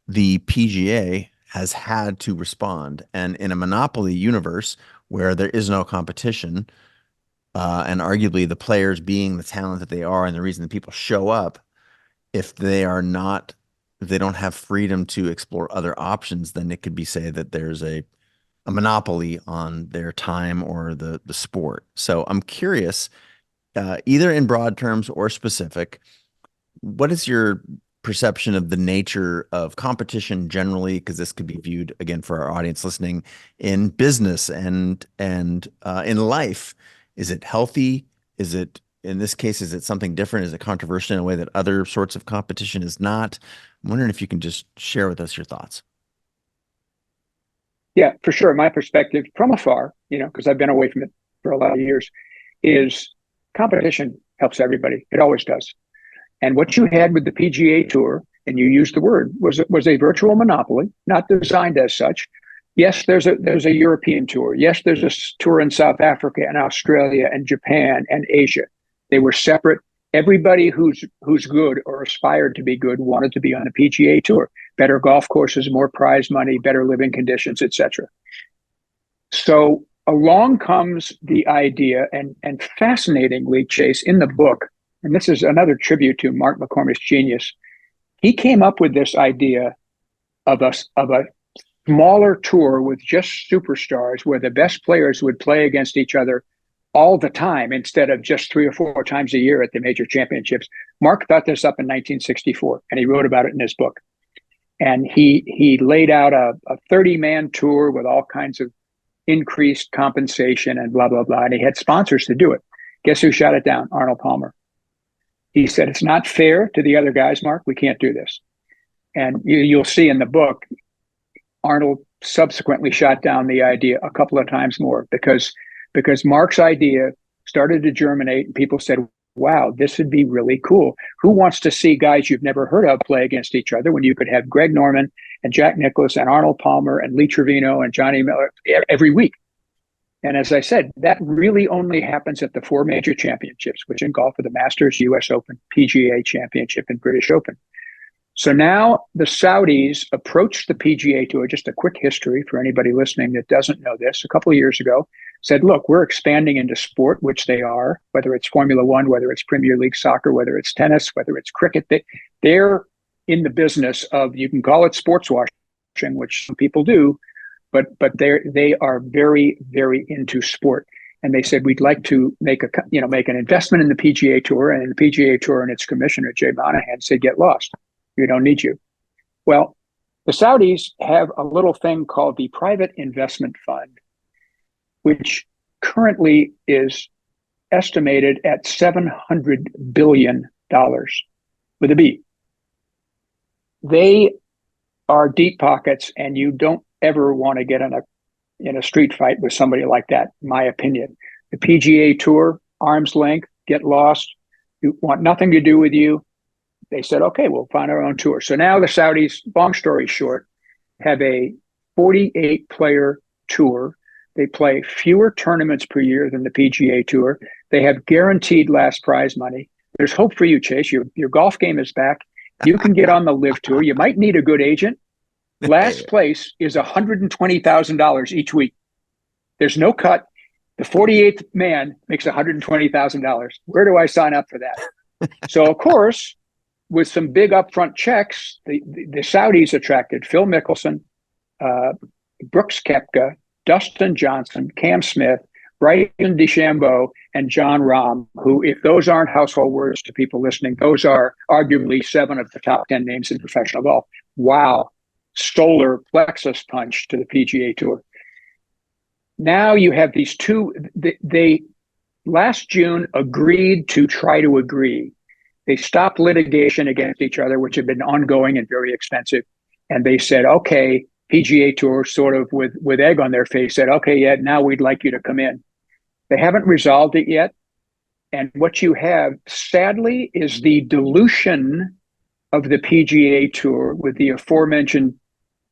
the PGA has had to respond. And in a monopoly universe where there is no competition, and arguably the players being the talent that they are and the reason that people show up, if they don't have freedom to explore other options, then it could be said that there's a monopoly on their time or the sport. So I'm curious, either in broad terms or specific, what is your perception of the nature of competition generally? Because this could be viewed, again, for our audience listening, in business and in life. Is it healthy? Is it, in this case, is it something different? Is it controversial in a way that other sorts of competition is not? I'm wondering if you can just share with us your thoughts. Yeah, for sure. My perspective from afar, because I've been away from it for a lot of years, is competition helps everybody. It always does. And what you had with the PGA Tour and you used the word, was a virtual monopoly, not designed as such. Yes, there's a European tour. Yes, there's a tour in South Africa and Australia and Japan and Asia. They were separate. Everybody who's good or aspired to be good wanted to be on the PGA Tour. Better golf courses, more prize money, better living conditions, etc. So along comes the idea, and fascinatingly, Chase, in the book, and this is another tribute to Mark McCormick's genius, he came up with this idea of a smaller tour with just superstars where the best players would play against each other all the time instead of just 3 or 4 times a year at the major championships. Mark thought this up in 1964, and he wrote about it in his book. And he laid out a 30-man tour with all kinds of increased compensation and blah, blah, blah. And he had sponsors to do it. Guess who shot it down? Arnold Palmer. He said, it's not fair to the other guys, Mark. We can't do this. And you'll see in the book, Arnold subsequently shot down the idea a couple of times more because Mark's idea started to germinate and people said, wow, this would be really cool. Who wants to see guys you've never heard of play against each other when you could have Greg Norman and Jack Nicklaus and Arnold Palmer and Lee Trevino and Johnny Miller every week? And as I said, that really only happens at the 4 major championships, which in golf are the Masters, US Open, PGA Championship, and British Open. So now the Saudis approached the PGA Tour, just a quick history for anybody listening that doesn't know this, a couple of years ago, said, look, we're expanding into sport, which they are, whether it's Formula One, whether it's Premier League soccer, whether it's tennis, whether it's cricket. They're in the business of, you can call it sports washing, which some people do, but they are very, very into sport. And they said, we'd like to make an investment in the PGA Tour, and the PGA Tour and its commissioner, Jay Monahan, said, get lost. We don't need you. Well, the Saudis have a little thing called the Private Investment Fund, which currently is estimated at $700 billion with a B. They are deep pockets, and you don't ever want to get in a street fight with somebody like that, in my opinion. The PGA Tour, arm's length, get lost. You want nothing to do with you. They said, okay, we'll find our own tour. So now the Saudis, long story short, have a 48-player tour. They play fewer tournaments per year than the PGA Tour. They have guaranteed last prize money. There's hope for you, Chase. Your golf game is back. You can get on the LIV Tour. You might need a good agent. Last place is $120,000 each week. There's no cut. The 48th man makes $120,000. Where do I sign up for that? So, of course, with some big upfront checks, the Saudis attracted Phil Mickelson, Brooks Koepka, Dustin Johnson, Cam Smith, Bryson DeChambeau, and John Rahm, who, if those aren't household words to people listening, those are arguably 7 of the top 10 names in professional golf. Wow. Solar plexus punch to the PGA Tour. Now you have these two, they last June agreed to try to agree. They stopped litigation against each other, which had been ongoing and very expensive. And they said, okay, PGA Tour sort of with egg on their face said, okay, yeah, now we'd like you to come in. They haven't resolved it yet. And what you have, sadly, is the dilution of the PGA Tour with the aforementioned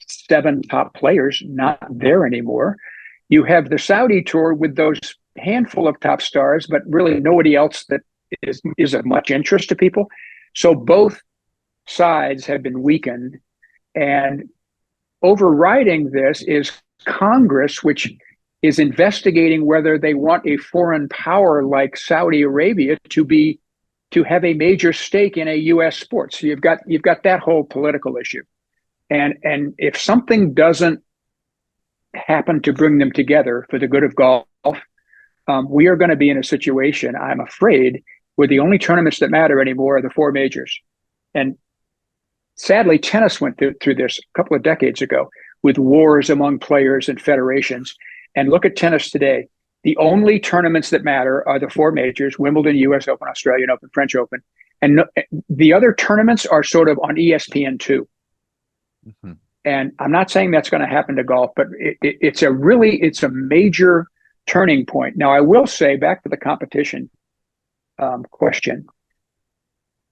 7 top players not there anymore. You have the Saudi Tour with those handful of top stars, but really nobody else that is of much interest to people. So both sides have been weakened, and overriding this is Congress, which is investigating whether they want a foreign power like Saudi Arabia to have a major stake in a U.S. sport. So you've got that whole political issue, and if something doesn't happen to bring them together for the good of golf, we are going to be in a situation, I'm afraid, where the only tournaments that matter anymore are the 4 majors. And sadly, tennis went through this a couple of decades ago with wars among players and federations. And look at tennis today. The only tournaments that matter are the 4 majors: Wimbledon, US Open, Australian Open, French Open. And the other tournaments are sort of on ESPN2. Mm-hmm. And I'm not saying that's going to happen to golf, but it's a major turning point. Now, I will say, back to the competition question,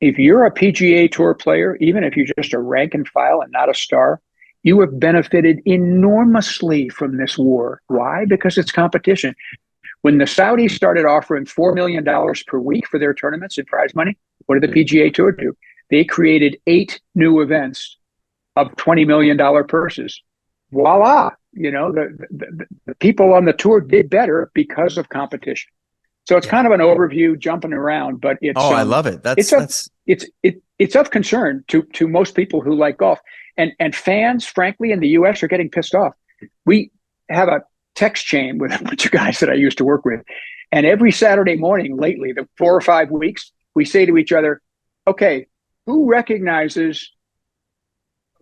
If you're a PGA Tour player, even if you're just a rank and file and not a star, you have benefited enormously from this war. Why? Because it's competition. When the Saudis started offering $4 million per week for their tournaments in prize money, what did the PGA Tour do? They created 8 new events of $20 million purses. Voila! The people on the tour did better because of competition. So it's Yeah. kind of an overview, jumping around, but Oh, I love it. it's of it's of concern to most people who like golf, and fans, frankly, in the U.S. are getting pissed off. We have a text chain with a bunch of guys that I used to work with, and every Saturday morning lately, the 4 or 5 weeks, we say to each other, "Okay, who recognizes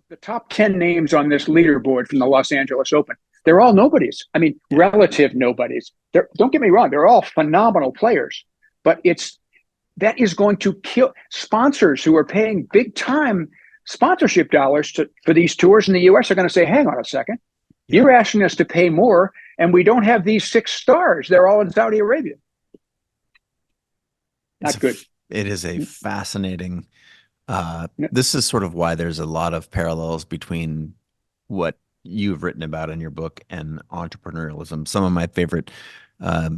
the top 10 names on this leaderboard from the Los Angeles Open?" They're all nobodies. I mean, relative nobodies. Don't get me wrong, they're all phenomenal players, but that is going to kill sponsors who are paying big time sponsorship dollars for these tours in the US are going to say, hang on a second, you're asking us to pay more, and we don't have these 6 stars. They're all in Saudi Arabia. Not good. It is a fascinating. This is sort of why there's a lot of parallels between what you've written about in your book and entrepreneurialism. Some of my favorite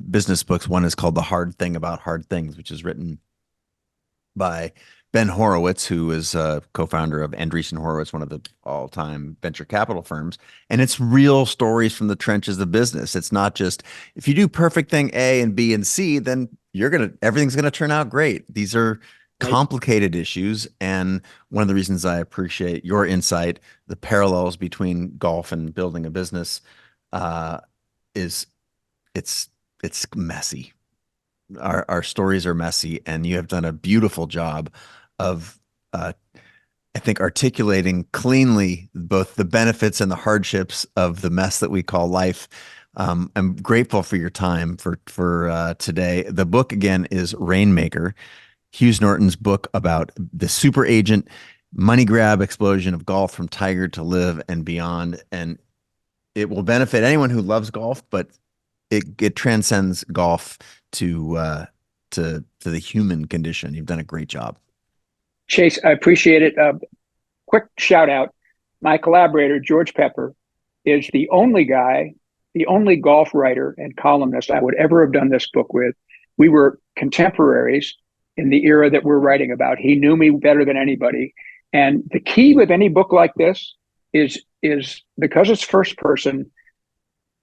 business books. One is called The Hard Thing About Hard Things, which is written by Ben Horowitz, who is a co-founder of Andreessen Horowitz, one of the all-time venture capital firms. And it's real stories from the trenches of business. It's not just if you do perfect thing A and B and C, then everything's gonna turn out great. These are complicated issues. And one of the reasons I appreciate your insight, the parallels between golf and building a business, is it's messy. Our stories are messy, and you have done a beautiful job of, I think, articulating cleanly both the benefits and the hardships of the mess that we call life. I'm grateful for your time for today. The book again is Rainmaker, Hughes Norton's book about the super agent money grab explosion of golf from Tiger to Live and beyond. And it will benefit anyone who loves golf, but it transcends golf to the human condition. You've done a great job. Chase, I appreciate it. Quick shout out. My collaborator, George Pepper, is the only guy, the only golf writer and columnist I would ever have done this book with. We were contemporaries in the era that we're writing about. He knew me better than anybody. And the key with any book like this is because it's first person,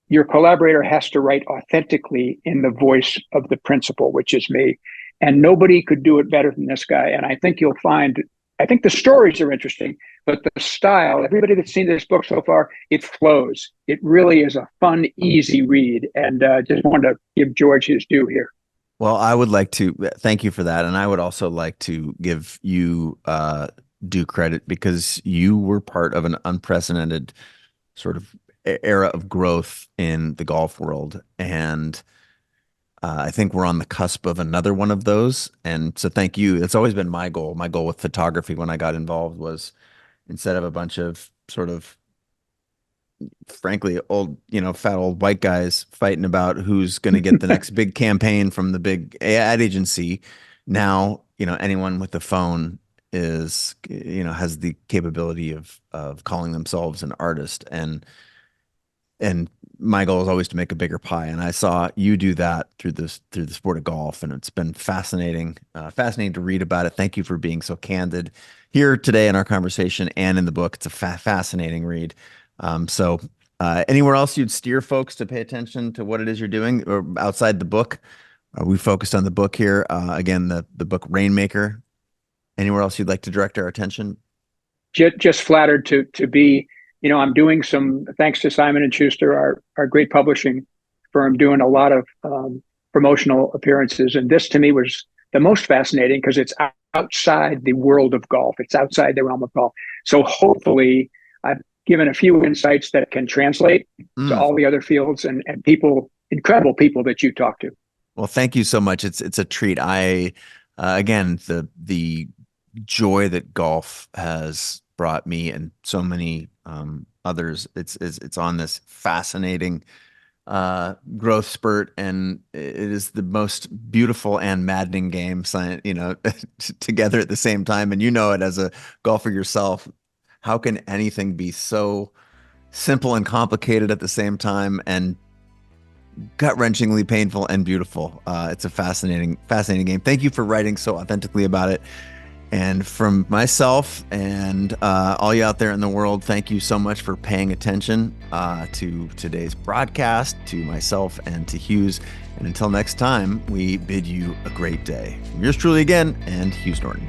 your collaborator has to write authentically in the voice of the principal, which is me. And nobody could do it better than this guy. And I think you'll find, I think the stories are interesting, but the style, everybody that's seen this book so far, it flows. It really is a fun, easy read. And just wanted to give George his due here. Well, I would like to thank you for that. And I would also like to give you due credit because you were part of an unprecedented sort of era of growth in the golf world. And I think we're on the cusp of another one of those. And so thank you. It's always been my goal. My goal with photography when I got involved was instead of a bunch of sort of frankly old, fat old white guys fighting about who's going to get the next big campaign from the big ad agency. Now, anyone with a phone is, has the capability of calling themselves an artist. And my goal is always to make a bigger pie. And I saw you do that through the sport of golf. And it's been fascinating to read about it. Thank you for being so candid here today in our conversation and in the book. It's a fascinating read. So anywhere else you'd steer folks to pay attention to what it is you're doing or outside the book? We focused on the book here. Again, the book Rainmaker. Anywhere else you'd like to direct our attention? Just flattered to be, I'm doing some, thanks to Simon and Schuster, our great publishing firm, doing a lot of promotional appearances. And this to me was the most fascinating because it's outside the world of golf. It's outside the realm of golf. So hopefully I've given a few insights that can translate to all the other fields and people, incredible people that you talk to. Well, thank you so much. It's a treat. Again, the joy that golf has brought me and so many others. It's on this fascinating growth spurt, and it is the most beautiful and maddening game, together at the same time. And you know it as a golfer yourself. How can anything be so simple and complicated at the same time, and gut-wrenchingly painful and beautiful? It's a fascinating game. Thank you for writing so authentically about it. And from myself and all you out there in the world, thank you so much for paying attention to today's broadcast, to myself and to Hughes. And until next time, we bid you a great day. From yours truly again, and Hughes Norton.